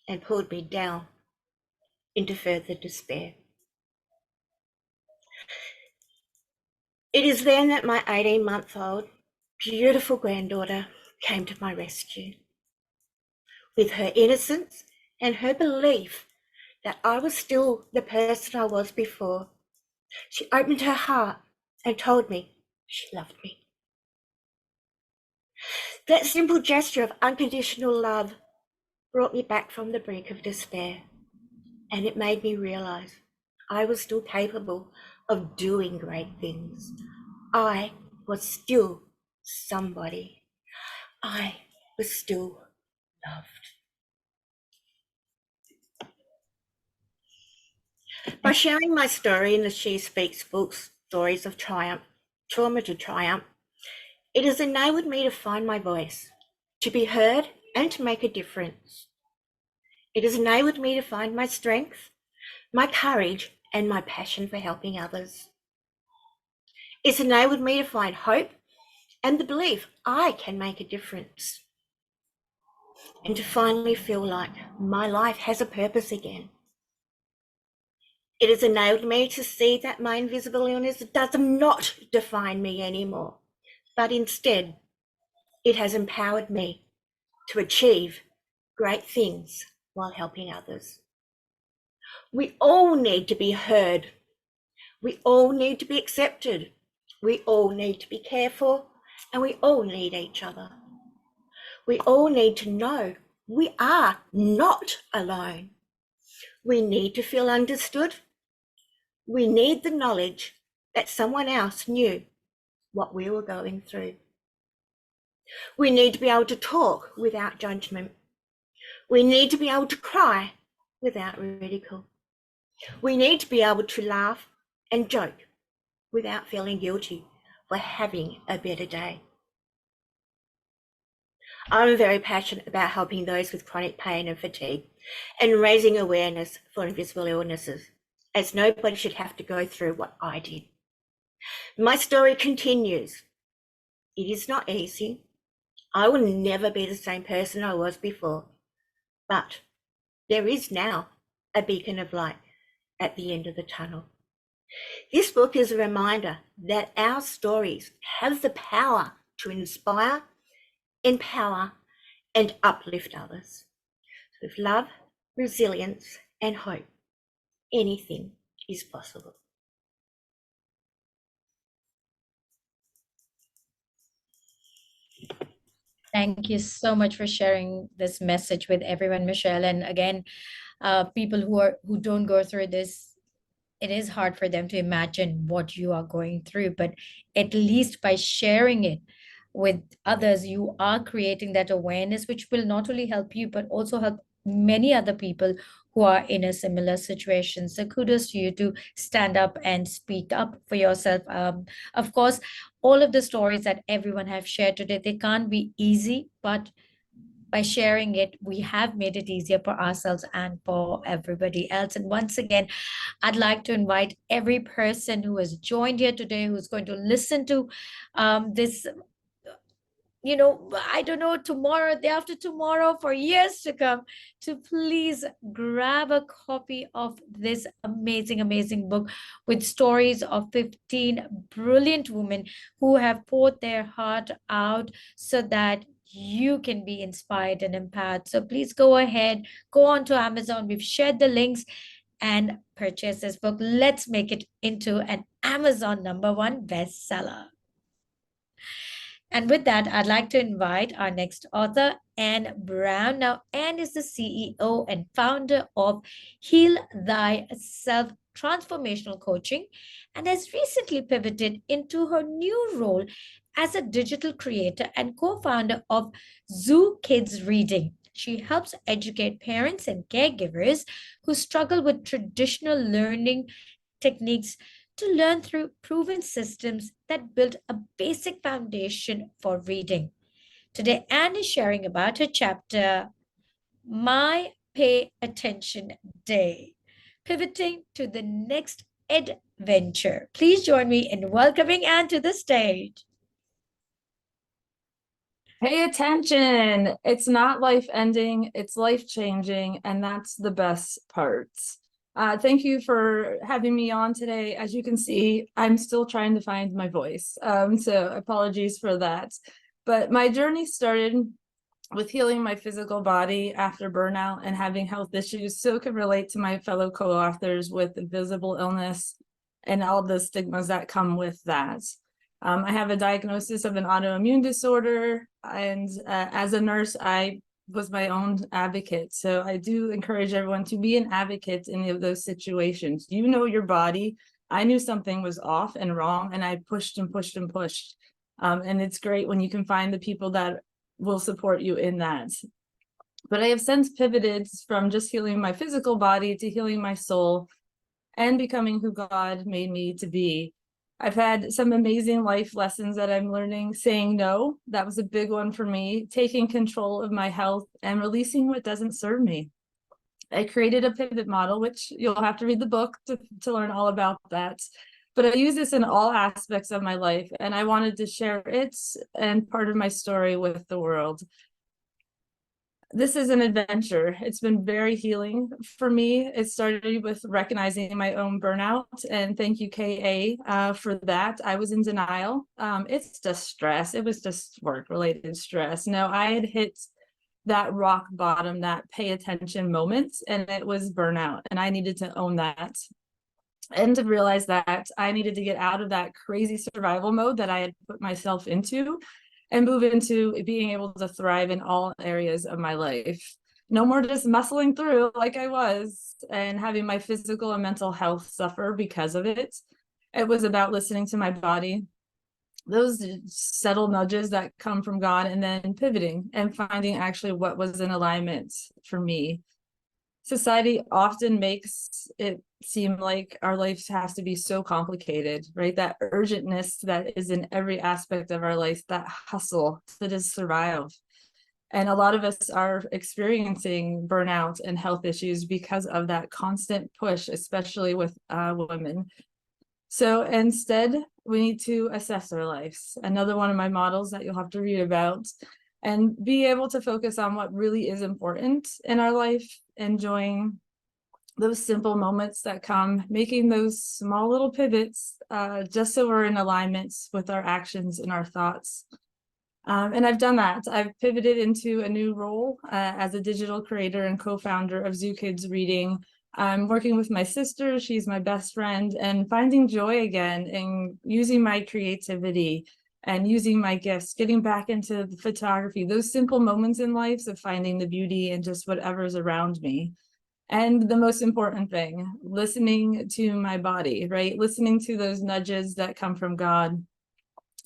and pulled me down into further despair. It is then that my 18-month-old beautiful granddaughter came to my rescue. With her innocence and her belief that I was still the person I was before, she opened her heart and told me she loved me. That simple gesture of unconditional love brought me back from the brink of despair, and it made me realize I was still capable of doing great things. I was still somebody. I was still loved. By sharing my story in the She Speaks books, Stories of Triumph, Trauma to Triumph, it has enabled me to find my voice, to be heard and to make a difference. It has enabled me to find my strength, my courage, and my passion for helping others. It's enabled me to find hope and the belief I can make a difference, and to finally feel like my life has a purpose again. It has enabled me to see that my invisible illness does not define me anymore, but instead it has empowered me to achieve great things while helping others. We all need to be heard. We all need to be accepted. We all need to be cared for, and we all need each other. We all need to know we are not alone. We need to feel understood. We need the knowledge that someone else knew what we were going through. We need to be able to talk without judgment. We need to be able to cry without ridicule. We need to be able to laugh and joke without feeling guilty for having a better day. I'm very passionate about helping those with chronic pain and fatigue and raising awareness for invisible illnesses, as nobody should have to go through what I did. My story continues. It is not easy. I will never be the same person I was before, but there is now a beacon of light at the end of the tunnel. This book is a reminder that our stories have the power to inspire, empower, and uplift others. With love, resilience, and hope, anything is possible. Thank you so much for sharing this message with everyone, Michelle. And again, people who don't go through this, it is hard for them to imagine what you are going through, but at least by sharing it with others, you are creating that awareness, which will not only help you, but also help many other people who are in a similar situation. So kudos to you to stand up and speak up for yourself. Of course, all of the stories that everyone have shared today, they can't be easy, but by sharing it, we have made it easier for ourselves and for everybody else. And once again, I'd like to invite every person who has joined here today, who's going to listen to this, I don't know, tomorrow, day after tomorrow, for years to come, to please grab a copy of this amazing, amazing book with stories of 15 brilliant women who have poured their heart out so that you can be inspired and empowered. So please go ahead, go on to Amazon. We've shared the links and purchase this book. Let's make it into an Amazon #1 bestseller. And with that, I'd like to invite our next author, Anne Brown. Now, Anne is the CEO and founder of Heal Thyself Transformational Coaching and has recently pivoted into her new role as a digital creator and co-founder of Zoo Kids Reading. She helps educate parents and caregivers who struggle with traditional learning techniques to learn through proven systems that build a basic foundation for reading. Today, Anne is sharing about her chapter, My Pay Attention Day, pivoting to the next adventure. Please join me in welcoming Anne to the stage. Pay attention. It's not life ending, it's life changing, and that's the best part. Thank you for having me on today. As you can see, I'm still trying to find my voice. So apologies for that. But my journey started with healing my physical body after burnout and having health issues, so can relate to my fellow co-authors with invisible illness and all the stigmas that come with that. I have a diagnosis of an autoimmune disorder, and as a nurse, I was my own advocate. So I do encourage everyone to be an advocate in any of those situations. You know your body. I knew something was off and wrong, and I pushed and pushed and pushed. And it's great when you can find the people that will support you in that. But I have since pivoted from just healing my physical body to healing my soul and becoming who God made me to be. I've had some amazing life lessons that I'm learning. Saying no, that was a big one for me. Taking control of my health and releasing what doesn't serve me. I created a pivot model, which you'll have to read the book to learn all about that. But I use this in all aspects of my life, and I wanted to share it and part of my story with the world. This is an adventure. It's been very healing for me. It started with recognizing my own burnout, and thank you, KA, for that. I was in denial. It's just stress. It was just work-related stress. No, I had hit that rock bottom, that pay attention moment, and it was burnout, and I needed to own that. And to realize that I needed to get out of that crazy survival mode that I had put myself into and move into being able to thrive in all areas of my life. No more just muscling through like I was and having my physical and mental health suffer because of it. It was about listening to my body, those subtle nudges that come from God, and then pivoting and finding actually what was in alignment for me. Society often makes it seem like our life has to be so complicated, right? That urgentness that is in every aspect of our life, that hustle that is survive. And a lot of us are experiencing burnout and health issues because of that constant push, especially with women. So instead, we need to assess our lives. Another one of my models that you'll have to read about, and be able to focus on what really is important in our life, enjoying those simple moments that come, making those small little pivots, just so we're in alignment with our actions and our thoughts. And I've done that. I've pivoted into a new role as a digital creator and co-founder of Zoo Kids Reading. I'm working with my sister, she's my best friend, and finding joy again in using my creativity and using my gifts, getting back into the photography, those simple moments in life of finding the beauty in just whatever's around me. And the most important thing, listening to my body, right? Listening to those nudges that come from God.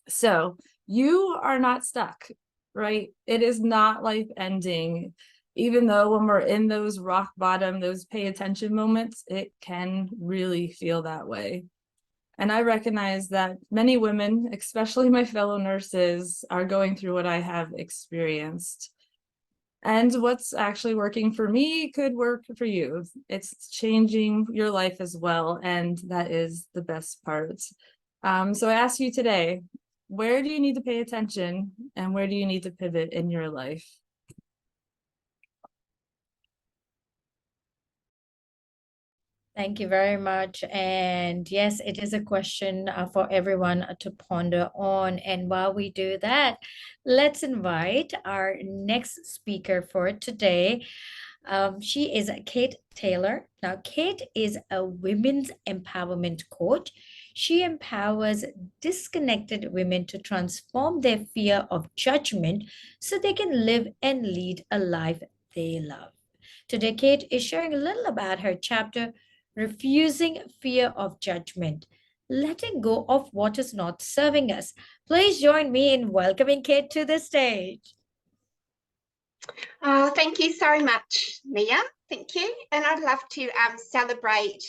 So you are not stuck, right? It is not life ending. Even though when we're in those rock bottom, those pay attention moments, it can really feel that way. And I recognize that many women, especially my fellow nurses, are going through what I have experienced. And what's actually working for me could work for you. It's changing your life as well, and that is the best part. So I ask you today, where do you need to pay attention, and where do you need to pivot in your life? Thank you very much. And yes, it is a question for everyone to ponder on. And while we do that, let's invite our next speaker for today. She is Kate Taylor. Now, Kate is a women's empowerment coach. She empowers disconnected women to transform their fear of judgment so they can live and lead a life they love. Today, Kate is sharing a little about her chapter, Refusing Fear of Judgment, Letting Go of What Is Not Serving Us. Please join me in welcoming Kate to the stage. Oh, thank you so much, Mia. Thank you. And I'd love to celebrate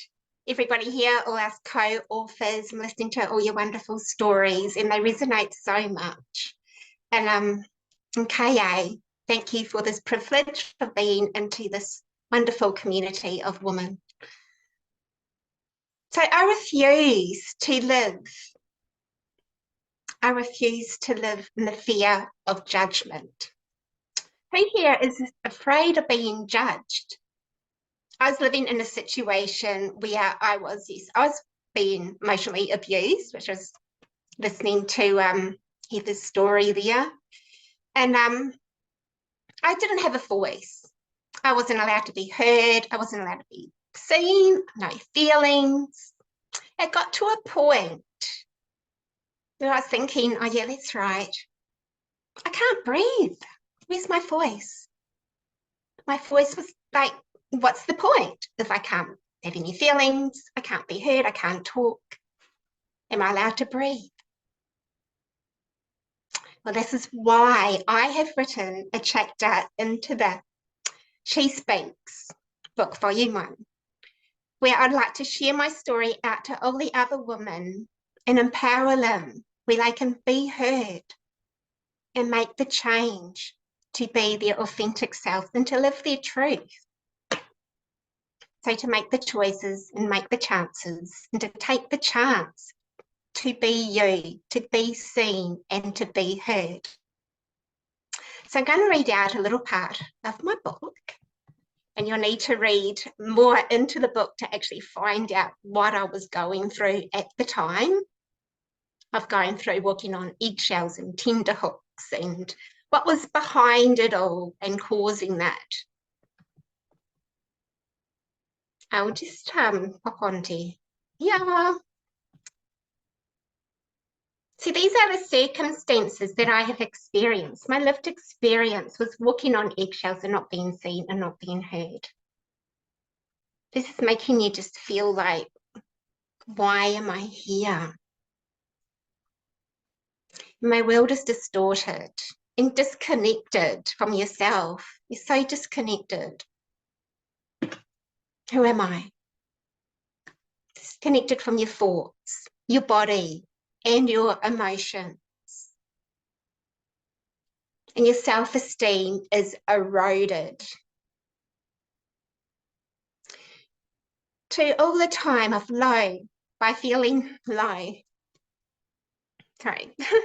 everybody here, all our co-authors. I'm listening to all your wonderful stories and they resonate so much. And KA, thank you for this privilege of being into this wonderful community of women. So I refuse to live in the fear of judgment. Who here is afraid of being judged? I was living in a situation where I was being emotionally abused, which was listening to Heather's story there. And I didn't have a voice. I wasn't allowed to be heard. I wasn't allowed to be seen, no feelings. It got to a point where I was thinking, oh yeah, that's right. I can't breathe. Where's my voice? My voice was like, what's the point if I can't have any feelings? I can't be heard. I can't talk. Am I allowed to breathe? Well, this is why I have written a chapter into the She Speaks book, volume 1, where I'd like to share my story out to all the other women and empower them where they can be heard and make the change to be their authentic self and to live their truth. So to make the choices and make the chances and to take the chance to be you, to be seen and to be heard. So I'm going to read out a little part of my book, and you'll need to read more into the book to actually find out what I was going through at the time of going through walking on eggshells and tenterhooks and what was behind it all and causing that. I'll just pop onto here. See, these are the circumstances that I have experienced. My lived experience was walking on eggshells and not being seen and not being heard. This is making you just feel like, why am I here? My world is distorted and disconnected from yourself. You're so disconnected. Who am I? Disconnected from your thoughts, your body, and your emotions. And your self-esteem is eroded. To all the time of low, by feeling low,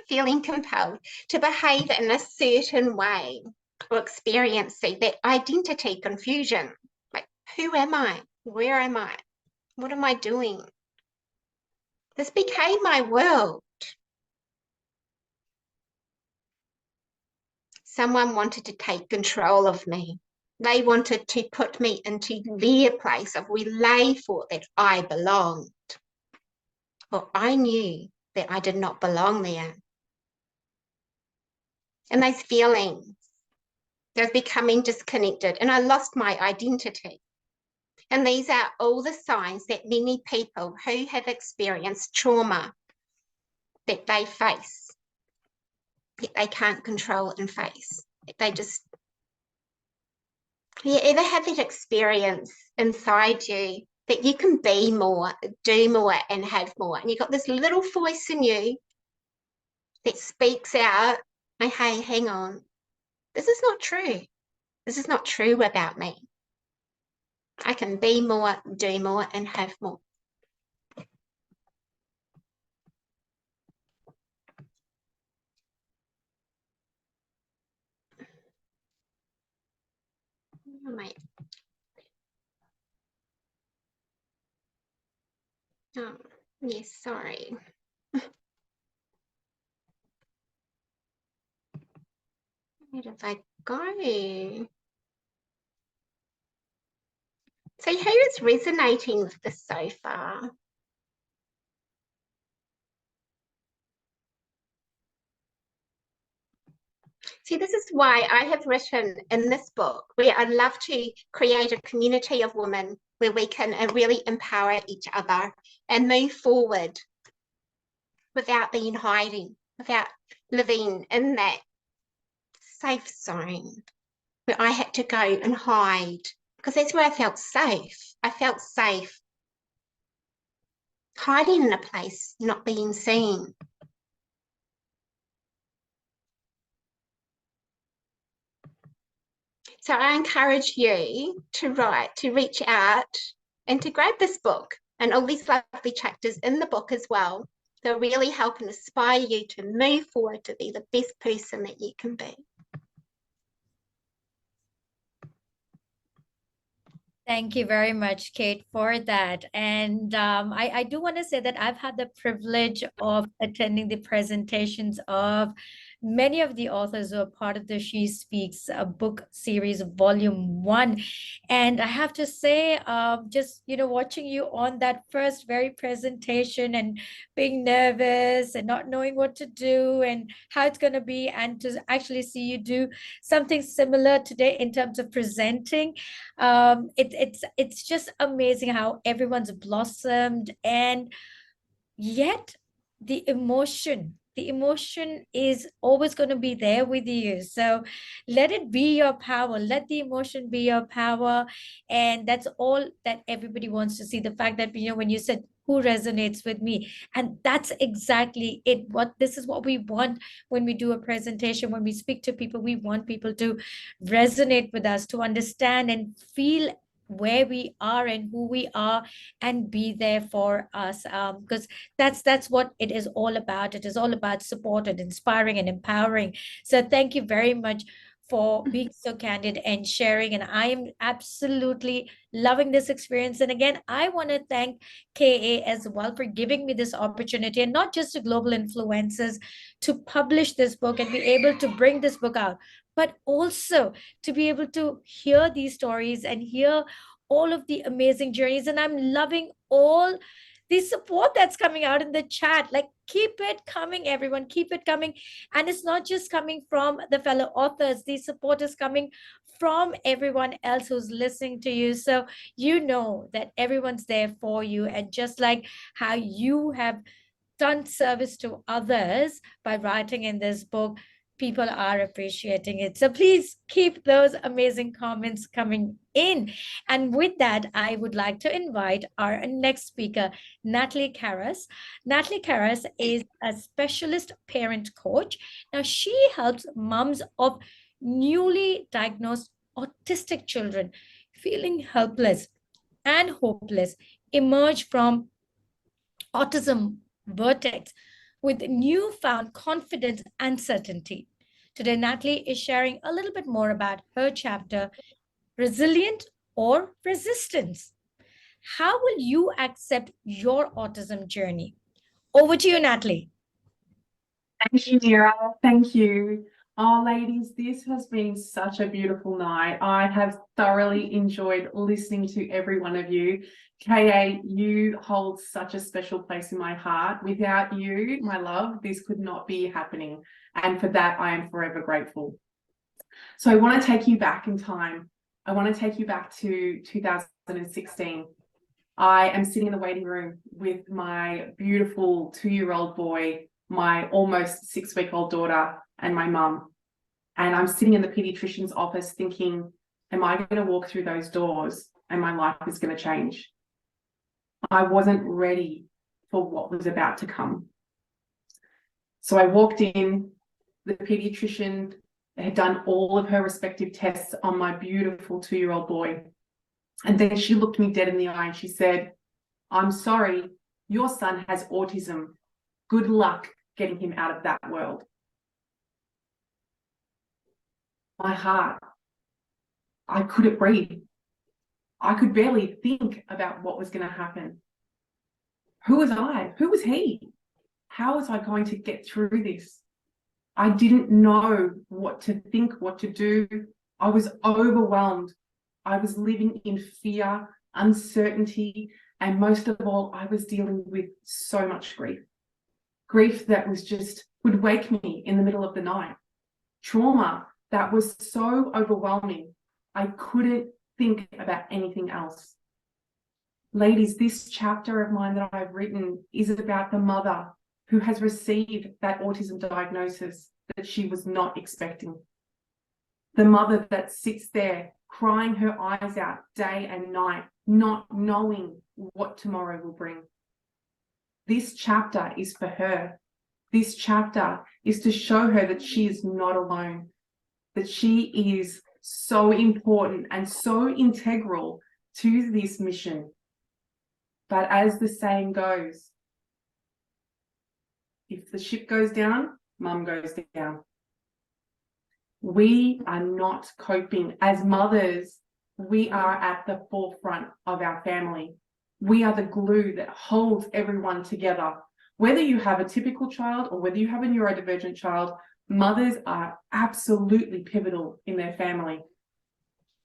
feeling compelled to behave in a certain way or experiencing that identity confusion. Like, who am I? Where am I? What am I doing? This became my world. Someone wanted to take control of me. They wanted to put me into their place of where they thought that I belonged. Well, I knew that I did not belong there. And those feelings, I was becoming disconnected and I lost my identity. And these are all the signs that many people who have experienced trauma that they face, that they can't control and face. They just, you ever have that experience inside you that you can be more, do more and have more. And you've got this little voice in you that speaks out, hey, hang on, this is not true. This is not true about me. I can be more, do more and have more. Oh, yes, sorry. Where did I go? So who is resonating with this so far? See, this is why I have written in this book where I'd love to create a community of women where we can really empower each other and move forward without being hiding, without living in that safe zone. where I had to go and hide because that's where I felt safe. I felt safe hiding in a place, not being seen. So I encourage you to write, to reach out and to grab this book and all these lovely chapters in the book as well. They'll really help and inspire you to move forward to be the best person that you can be. Thank you very much, Kate, for that. And I do want to say that I've had the privilege of attending the presentations of many of the authors who are part of the She Speaks book series, Volume 1. And I have to say, just, watching you on that first very presentation and being nervous and not knowing what to do and how it's going to be, and to actually see you do something similar today in terms of presenting, it's just amazing how everyone's blossomed, and yet the emotion is always going to be there with you. So let it be your power, let the emotion be your power. And that's all that everybody wants to see. The fact that, when you said who resonates with me, and that's exactly it. This is what we want when we do a presentation, when we speak to people. We want people to resonate with us, to understand and feel where we are and who we are, and be there for us, because that's what it is all about. It is all about support and inspiring and empowering. So thank you very much for being so candid and sharing, and I am absolutely loving this experience. And again, I want to thank KA as well for giving me this opportunity, and not just to global influencers, to publish this book and be able to bring this book out, but also to be able to hear these stories and hear all of the amazing journeys. And I'm loving all the support that's coming out in the chat. Like, keep it coming, everyone, keep it coming. And it's not just coming from the fellow authors, the support is coming from everyone else who's listening to you. So you know that everyone's there for you. And just like how you have done service to others by writing in this book, people are appreciating it. So please keep those amazing comments coming in. And with that, I would like to invite our next speaker, Natalie Karras. Natalie Karras is a specialist parent coach. Now, she helps moms of newly diagnosed autistic children feeling helpless and hopeless emerge from autism vortex with newfound confidence and certainty. Today, Natalie is sharing a little bit more about her chapter, Resilient or Resistance. How will you accept your autism journey? Over to you, Natalie. Thank you, Nira. Thank you. Oh, ladies, this has been such a beautiful night. I have thoroughly enjoyed listening to every one of you. KA, you hold such a special place in my heart. Without you, my love, this could not be happening. And for that, I am forever grateful. So I want to take you back in time. I want to take you back to 2016. I am sitting in the waiting room with my beautiful 2-year-old boy, my almost 6-week-old daughter, and my mum. And I'm sitting in the pediatrician's office thinking, am I going to walk through those doors and my life is going to change? I wasn't ready for what was about to come. So I walked in, the pediatrician had done all of her respective tests on my beautiful 2-year-old boy. And then she looked me dead in the eye and she said, I'm sorry, your son has autism. Good luck getting him out of that world. My heart, I couldn't breathe. I could barely think about what was going to happen. Who was I? Who was he? How was I going to get through this? I didn't know what to think, what to do. I was overwhelmed. I was living in fear, uncertainty, and most of all, I was dealing with so much grief. Grief that was just, would wake me in the middle of the night. Trauma that was so overwhelming, I couldn't think about anything else. Ladies, this chapter of mine that I've written is about the mother who has received that autism diagnosis that she was not expecting. the mother that sits there crying her eyes out day and night, not knowing what tomorrow will bring. This chapter is for her. This chapter is to show her that she is not alone, that she is so important and so integral to this mission. But as the saying goes, if the ship goes down, mum goes down. We are not coping. As mothers, we are at the forefront of our family. We are the glue that holds everyone together. Whether you have a typical child or whether you have a neurodivergent child, mothers are absolutely pivotal in their family.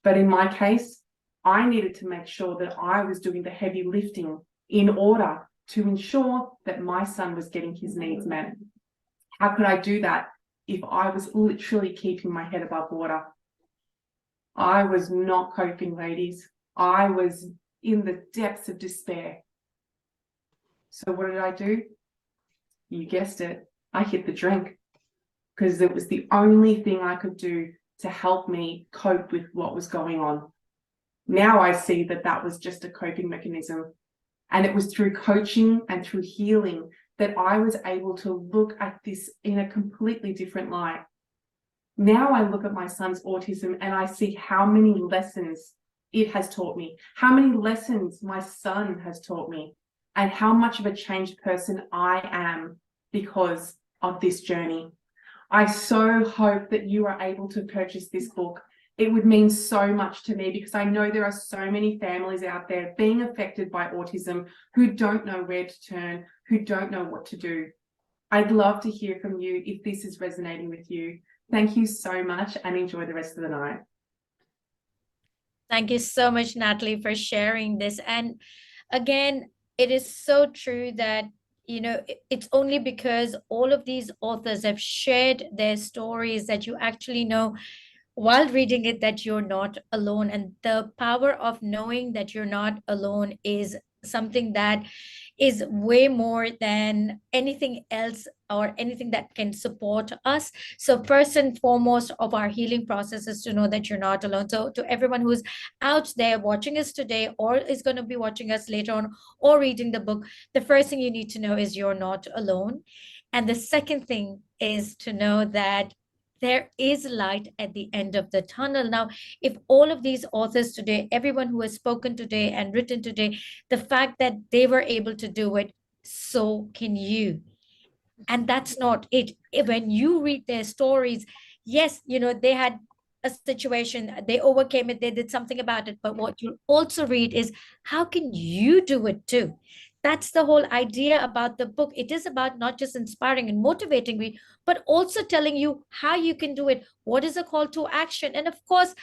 But in my case, I needed to make sure that I was doing the heavy lifting in order to ensure that my son was getting his needs met. How could I do that if I was literally keeping my head above water? I was not coping, ladies. I was in the depths of despair. So what did I do? You guessed it. I hit the drink because it was the only thing I could do to help me cope with what was going on. Now I see that that was just a coping mechanism. And it was through coaching and through healing that I was able to look at this in a completely different light. Now I look at my son's autism and I see how many lessons it has taught me, how many lessons my son has taught me, and how much of a changed person I am because of this journey. I so hope that you are able to purchase this book. It would mean so much to me because I know there are so many families out there being affected by autism who don't know where to turn, who don't know what to do. I'd love to hear from you if this is resonating with you. Thank you so much and enjoy the rest of the night. Thank you so much, Natalie, for sharing this. And again, it is so true that, it's only because all of these authors have shared their stories that you actually know while reading it that you're not alone. And the power of knowing that you're not alone is something that is way more than anything else or anything that can support us. So first and foremost of our healing process is to know that you're not alone. So to everyone who's out there watching us today or is going to be watching us later on or reading the book, the first thing you need to know is you're not alone. And the second thing is to know that there is light at the end of the tunnel. Now, if all of these authors today, everyone who has spoken today and written today, the fact that they were able to do it, so can you. And that's not it. When you read their stories, yes, they had a situation, they overcame it, they did something about it. But what you also read is, how can you do it too? That's the whole idea about the book. It is about not just inspiring and motivating me, but also telling you how you can do it. What is a call to action? And of course,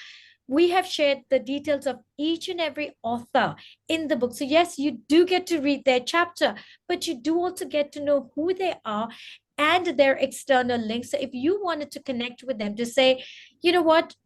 we have shared the details of each and every author in the book. So yes, you do get to read their chapter, but you do also get to know who they are and their external links. So if you wanted to connect with them to say, you know what,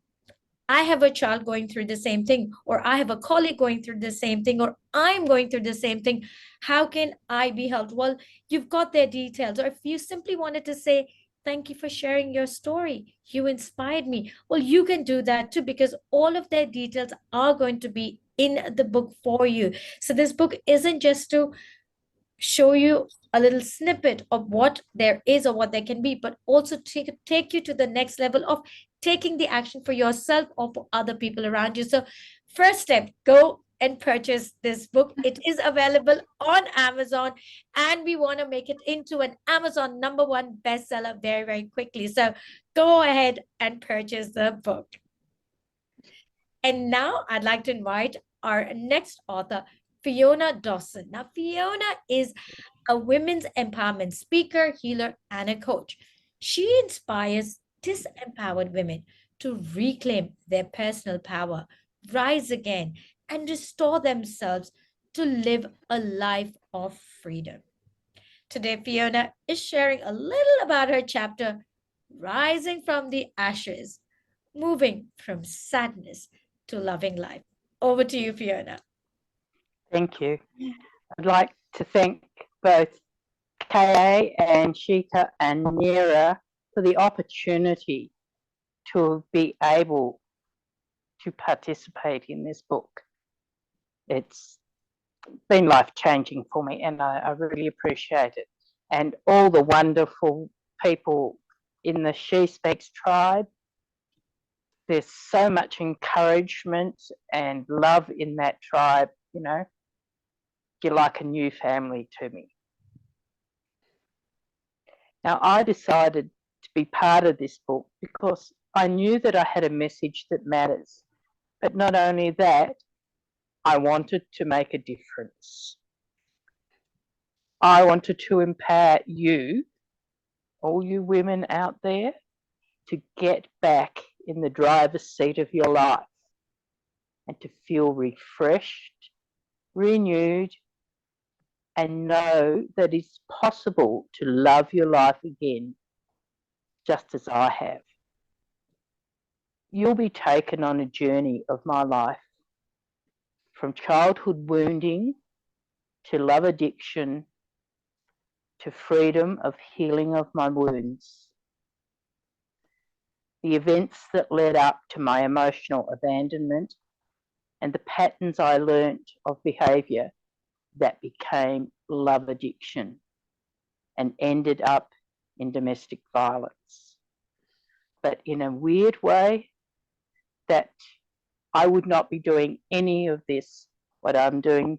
I have a child going through the same thing, or I have a colleague going through the same thing, or I'm going through the same thing, how can I be helped? Well, you've got their details. Or if you simply wanted to say, thank you for sharing your story, you inspired me, well, you can do that too, because all of their details are going to be in the book for you. So this book isn't just to show you a little snippet of what there is or what there can be, but also take you to the next level of taking the action for yourself or for other people around you. So first step, go and purchase this book. It is available on Amazon, and we want to make it into an Amazon #1 bestseller very, very quickly. So go ahead and purchase the book. And now I'd like to invite our next author, Fiona Dawson. Now, Fiona is a women's empowerment speaker, healer, and a coach. She inspires disempowered women to reclaim their personal power, rise again, and restore themselves to live a life of freedom. Today, Fiona is sharing a little about her chapter, Rising from the Ashes, Moving from Sadness to Loving Life. Over to you, Fiona. Thank you. I'd like to thank both Ka and Shita and Nira for the opportunity to be able to participate in this book. It's been life-changing for me, and I really appreciate it. And all the wonderful people in the She Speaks tribe, there's so much encouragement and love in that tribe, you know. You're like a new family to me. Now, I decided to be part of this book because I knew that I had a message that matters. But not only that, I wanted to make a difference. I wanted to empower you, all you women out there, to get back in the driver's seat of your life and to feel refreshed, renewed, and know that it's possible to love your life again, just as I have. You'll be taken on a journey of my life, from childhood wounding to love addiction to freedom of healing of my wounds. The events that led up to my emotional abandonment and the patterns I learnt of behaviour that became love addiction and ended up in domestic violence. But in a weird way, that I would not be doing any of this, what I'm doing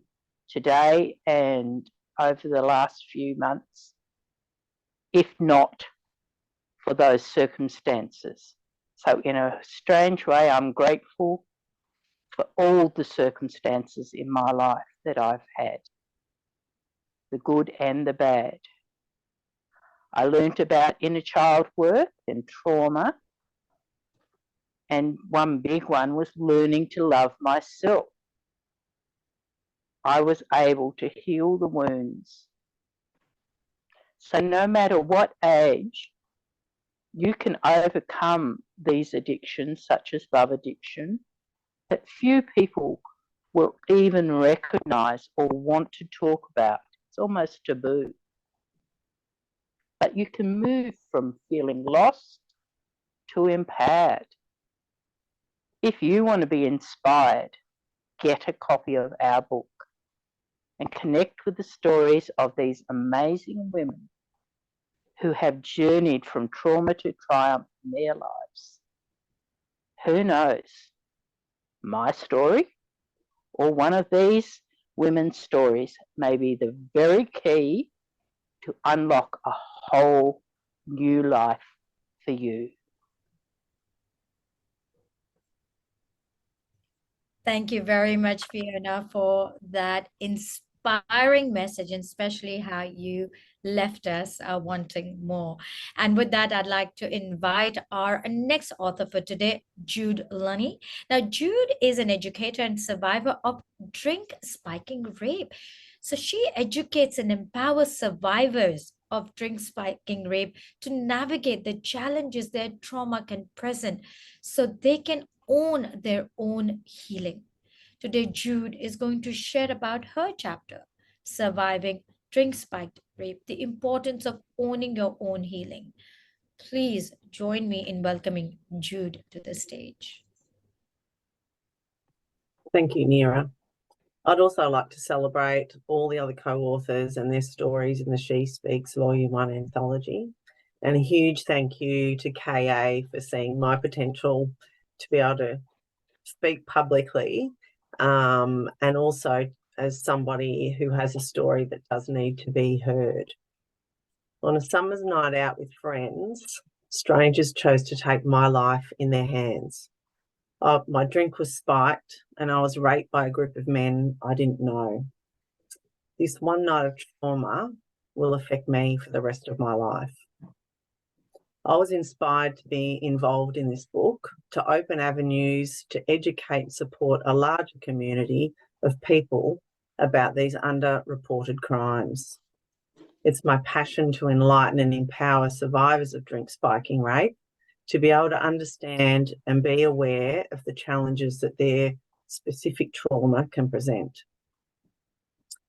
today and over the last few months, if not for those circumstances. So in a strange way, I'm grateful for all the circumstances in my life that I've had, the good and the bad. I learnt about inner child work and trauma, and one big one was learning to love myself. I was able to heal the wounds. So no matter what age, you can overcome these addictions, such as love addiction, that few people will even recognise or want to talk about. It's almost taboo. But you can move from feeling lost to empowered. If you want to be inspired, get a copy of our book and connect with the stories of these amazing women who have journeyed from trauma to triumph in their lives. Who knows? My story or one of these women's stories may be the very key to unlock a whole new life for you. Thank you very much, Fiona, for that inspiring message, and especially how you left us wanting more. And with that, I'd like to invite our next author for today, Jude Lunny. Now, Jude is an educator and survivor of drink spiking rape. So she educates and empowers survivors of drink spiking rape to navigate the challenges their trauma can present so they can own their own healing. Today, Jude is going to share about her chapter, Surviving Drink Spiked Rape, the importance of owning your own healing. Please join me in welcoming Jude to the stage. Thank you, Nira. I'd also like to celebrate all the other co-authors and their stories in the She Speaks Volume 1 anthology. And a huge thank you to KA for seeing my potential to be able to speak publicly, and also as somebody who has a story that does need to be heard. On a summer's night out with friends, strangers chose to take my life in their hands. My drink was spiked and I was raped by a group of men I didn't know. This one night of trauma will affect me for the rest of my life. I was inspired to be involved in this book, to open avenues, to educate and support a larger community of people about these underreported crimes. It's my passion to enlighten and empower survivors of drink spiking rape to be able to understand and be aware of the challenges that their specific trauma can present.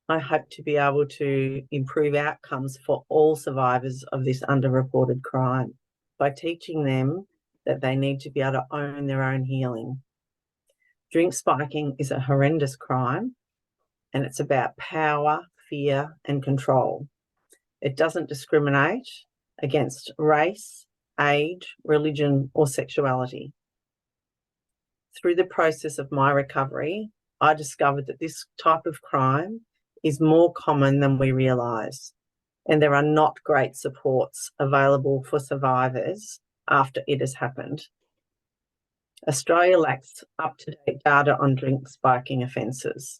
I hope to be able to improve outcomes for all survivors of this underreported crime by teaching them that they need to be able to own their own healing. Drink spiking is a horrendous crime, and it's about power, fear, and control. It doesn't discriminate against race, age, religion, or sexuality. Through the process of my recovery, I discovered that this type of crime is more common than we realise, and there are not great supports available for survivors after it has happened. Australia lacks up-to-date data on drink spiking offences.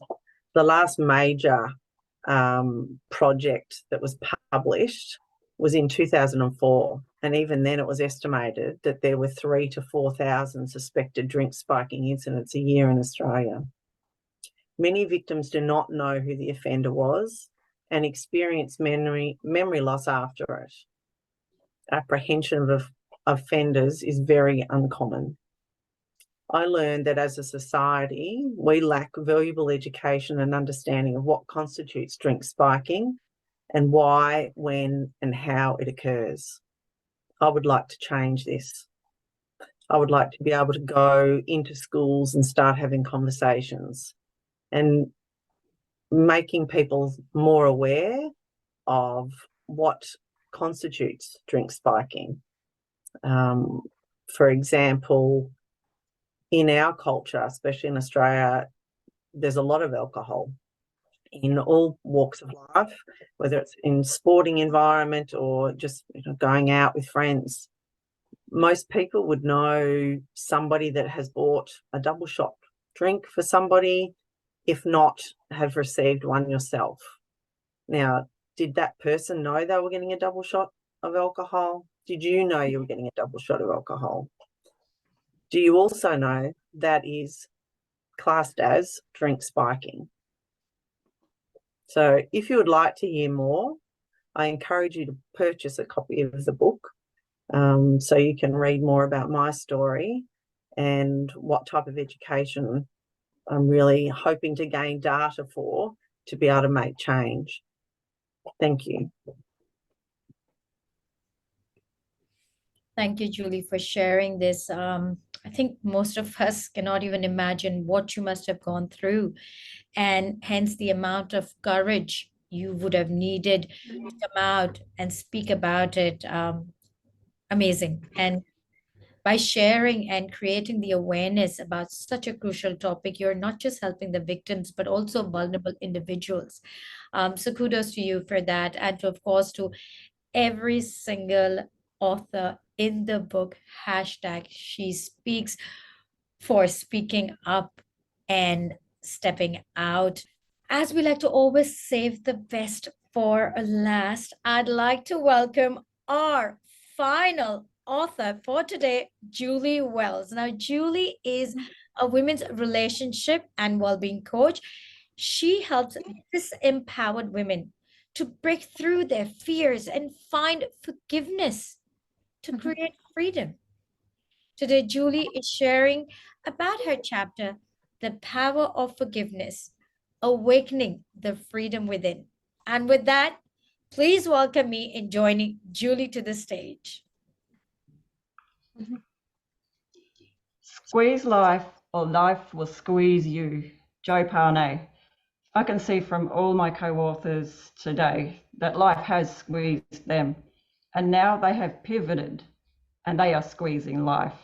The last major project that was published was in 2004, and even then it was estimated that there were 3,000 to 4,000 suspected drink spiking incidents a year in Australia. Many victims do not know who the offender was and experience memory loss after it. Apprehension of offenders is very uncommon. I learned that as a society, we lack valuable education and understanding of what constitutes drink spiking and why, when, and how it occurs. I would like to change this. I would like to be able to go into schools and start having conversations and making people more aware of what constitutes drink spiking. For example, in our culture, especially in Australia, there's a lot of alcohol in all walks of life, whether it's in sporting environment or just going out with friends. Most people would know somebody that has bought a double shot drink for somebody, if not have received one yourself. Now, did that person know they were getting a double shot of alcohol? Did you know you were getting a double shot of alcohol? Do you also know that is classed as drink spiking? So if you would like to hear more, I encourage you to purchase a copy of the book so you can read more about my story and what type of education I'm really hoping to gain data for to be able to make change. Thank you. Thank you, Julie, for sharing this. I think most of us cannot even imagine what you must have gone through, and hence the amount of courage you would have needed to come out and speak about it. Amazing. And by sharing and creating the awareness about such a crucial topic, you're not just helping the victims, but also vulnerable individuals. So kudos to you for that. And of course, to every single author in the book, #SheSpeaks, for speaking up and stepping out. As we like to always save the best for last, I'd like to welcome our final author for today, Julie Wells. Now, Julie is a women's relationship and well-being coach. She helps disempowered women to break through their fears and find forgiveness to create freedom. Today, Julie is sharing about her chapter, The Power of Forgiveness, Awakening the Freedom Within. And with that, please welcome me in joining Julie to the stage. Squeeze life or life will squeeze you. Joe Parnay. I can see from all my co-authors today that life has squeezed them, and now they have pivoted and they are squeezing life.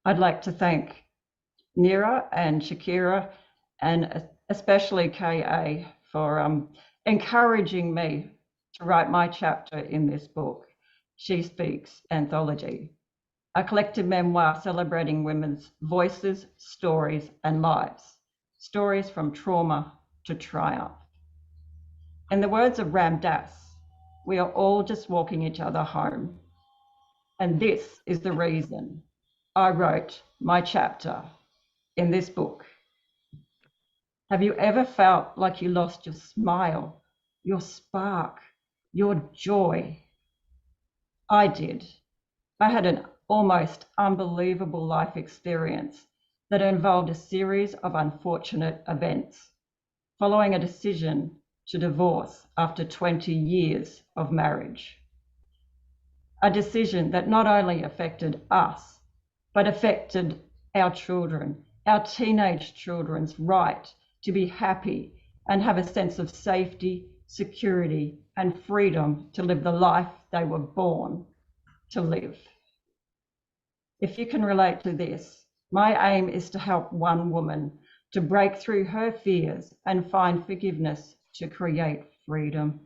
I'd like to thank Nira and Shakira and especially KA for encouraging me to write my chapter in this book, She Speaks Anthology, a collective memoir celebrating women's voices, stories and lives, stories from trauma to triumph. In the words of Ram Dass, we are all just walking each other home. And this is the reason I wrote my chapter in this book. Have you ever felt like you lost your smile, your spark, your joy? I did. I had an almost unbelievable life experience that involved a series of unfortunate events, following a decision to divorce after 20 years of marriage. a decision that not only affected us, but affected our children, our teenage children's right to be happy and have a sense of safety, security, and freedom to live the life they were born to live. If you can relate to this, my aim is to help one woman to break through her fears and find forgiveness to create freedom.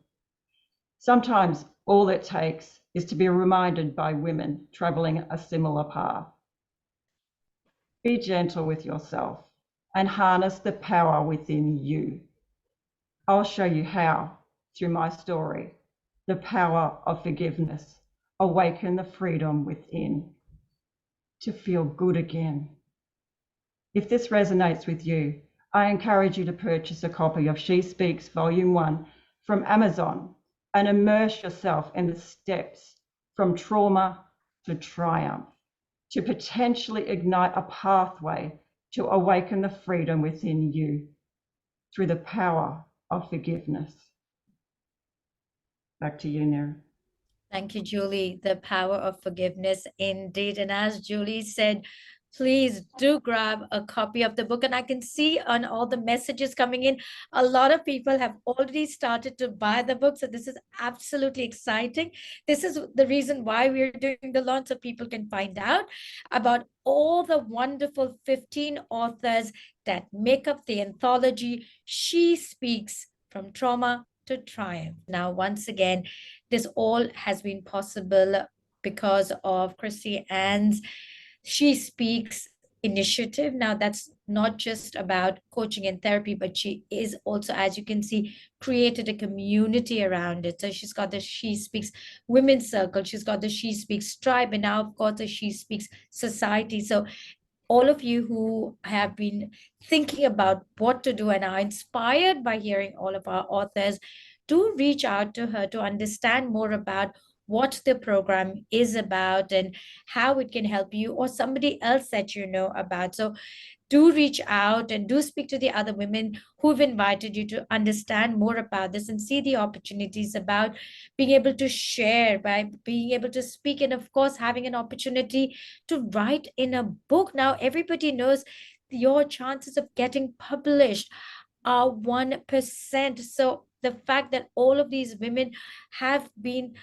Sometimes all it takes is to be reminded by women traveling a similar path. Be gentle with yourself and harness the power within you. I'll show you how, through my story, the power of forgiveness, awaken the freedom within to feel good again. If this resonates with you, I encourage you to purchase a copy of She Speaks Volume 1 from Amazon and immerse yourself in the steps from trauma to triumph to potentially ignite a pathway to awaken the freedom within you through the power of forgiveness. Back to you, Nira. Thank you, Julie. The power of forgiveness indeed. And as Julie said, please do grab a copy of the book. And I can see on all the messages coming in, a lot of people have already started to buy the book. So this is absolutely exciting. This is the reason why we're doing the launch, so people can find out about all the wonderful 15 authors that make up the anthology She Speaks, From Trauma to Triumph. Now, once again, this all has been possible because of Christy Ann's She Speaks initiative. Now, that's not just about coaching and therapy, but she is also, as you can see, created a community around it. So she's got the She Speaks Women's Circle, she's got the She Speaks Tribe, and now, of course, the She Speaks Society. So all of you who have been thinking about what to do and are inspired by hearing all of our authors, do reach out to her to understand more about what the program is about and how it can help you or somebody else that you know about. So do reach out and do speak to the other women who've invited you to understand more about this and see the opportunities about being able to share, by being able to speak, and of course having an opportunity to write in a book. Now everybody knows your chances of getting published are 1%. So the fact that all of these women have been,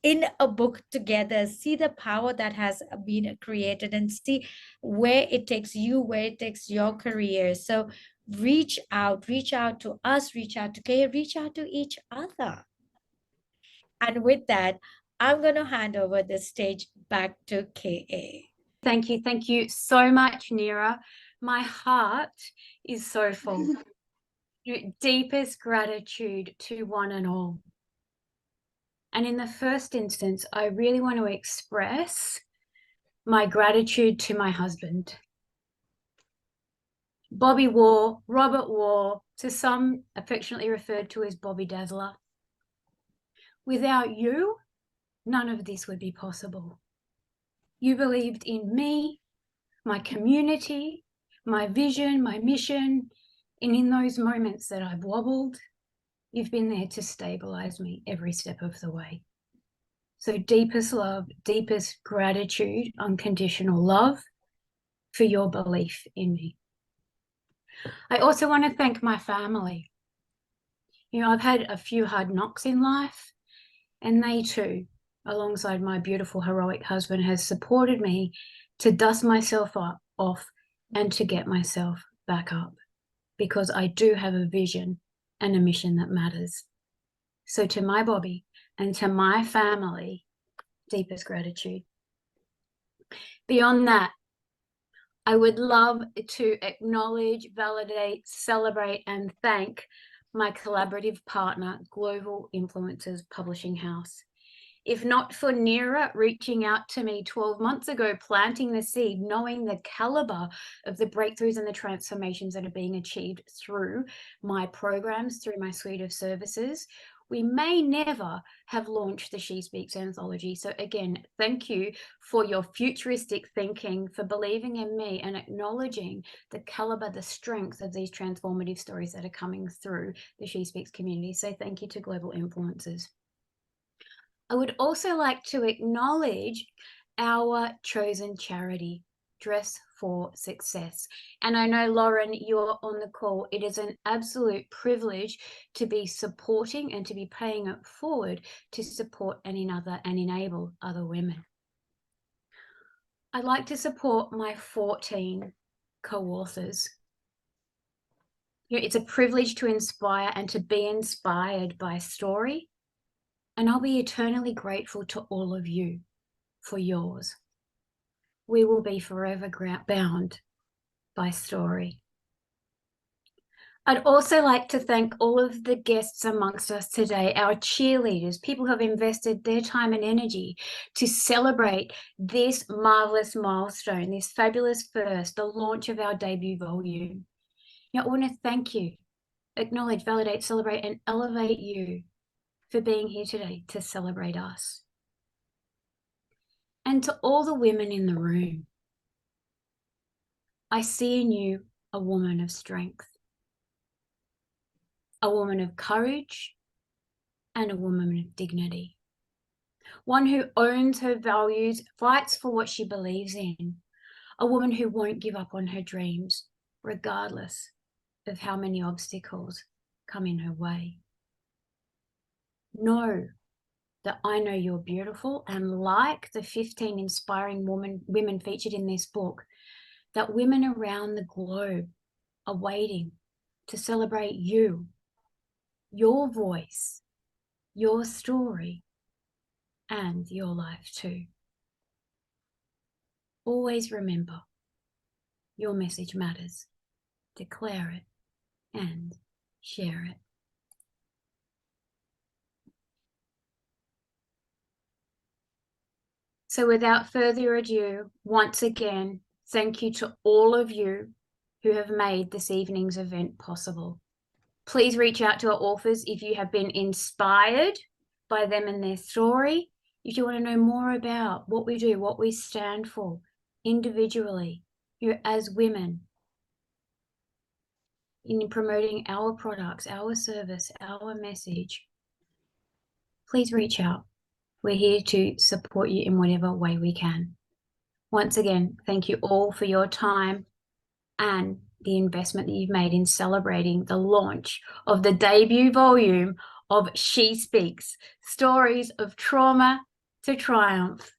in a book together, see the power that has been created and see where it takes you, where it takes your career. So reach out to us, reach out to Kay, reach out to each other. And with that, I'm going to hand over the stage back to KA. Thank you so much, Nira. My heart is so full. Deepest gratitude to one and all. And in the first instance, I really want to express my gratitude to my husband. Bobby War, Robert War, to some affectionately referred to as Bobby Dazzler. Without you, none of this would be possible. You believed in me, my community, my vision, my mission, and in those moments that I've wobbled, you've been there to stabilize me every step of the way. So deepest love, deepest gratitude, unconditional love for your belief in me. I also want to thank my family. I've had a few hard knocks in life, and they too, alongside my beautiful, heroic husband, has supported me to dust myself off and to get myself back up, because I do have a vision and a mission that matters. So to my Bobby and to my family, deepest gratitude. Beyond that, I would love to acknowledge, validate, celebrate, and thank my collaborative partner, Global Influencers Publishing House. If not for Nira reaching out to me 12 months ago, planting the seed, knowing the caliber of the breakthroughs and the transformations that are being achieved through my programs, through my suite of services, we may never have launched the She Speaks anthology. So again, thank you for your futuristic thinking, for believing in me and acknowledging the caliber, the strength of these transformative stories that are coming through the She Speaks community. So thank you to Global Influencers. I would also like to acknowledge our chosen charity, Dress for Success. And I know, Lauren, you're on the call. It is an absolute privilege to be supporting and to be paying it forward to support and enable other women. I'd like to support my 14 co-authors. You know, it's a privilege to inspire and to be inspired by story. And I'll be eternally grateful to all of you for yours. We will be forever bound by story. I'd also like to thank all of the guests amongst us today, our cheerleaders, people who have invested their time and energy to celebrate this marvelous milestone, this fabulous first, the launch of our debut volume. You know, I want to thank you, acknowledge, validate, celebrate, and elevate you for being here today to celebrate us. And to all the women in the room, I see in you a woman of strength, a woman of courage, and a woman of dignity. One who owns her values, fights for what she believes in, a woman who won't give up on her dreams, regardless of how many obstacles come in her way. Know that I know you're beautiful, and like the 15 inspiring women featured in this book, that women around the globe are waiting to celebrate you, your voice, your story, and your life too. Always remember, your message matters. Declare it and share it. So without further ado, once again, thank you to all of you who have made this evening's event possible. Please reach out to our authors if you have been inspired by them and their story. If you want to know more about what we do, what we stand for individually, you as women, in promoting our products, our service, our message, please reach out. We're here to support you in whatever way we can. Once again, thank you all for your time and the investment that you've made in celebrating the launch of the debut volume of She Speaks, Stories of Trauma to Triumph.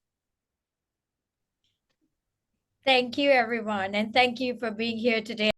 Thank you, everyone. And thank you for being here today.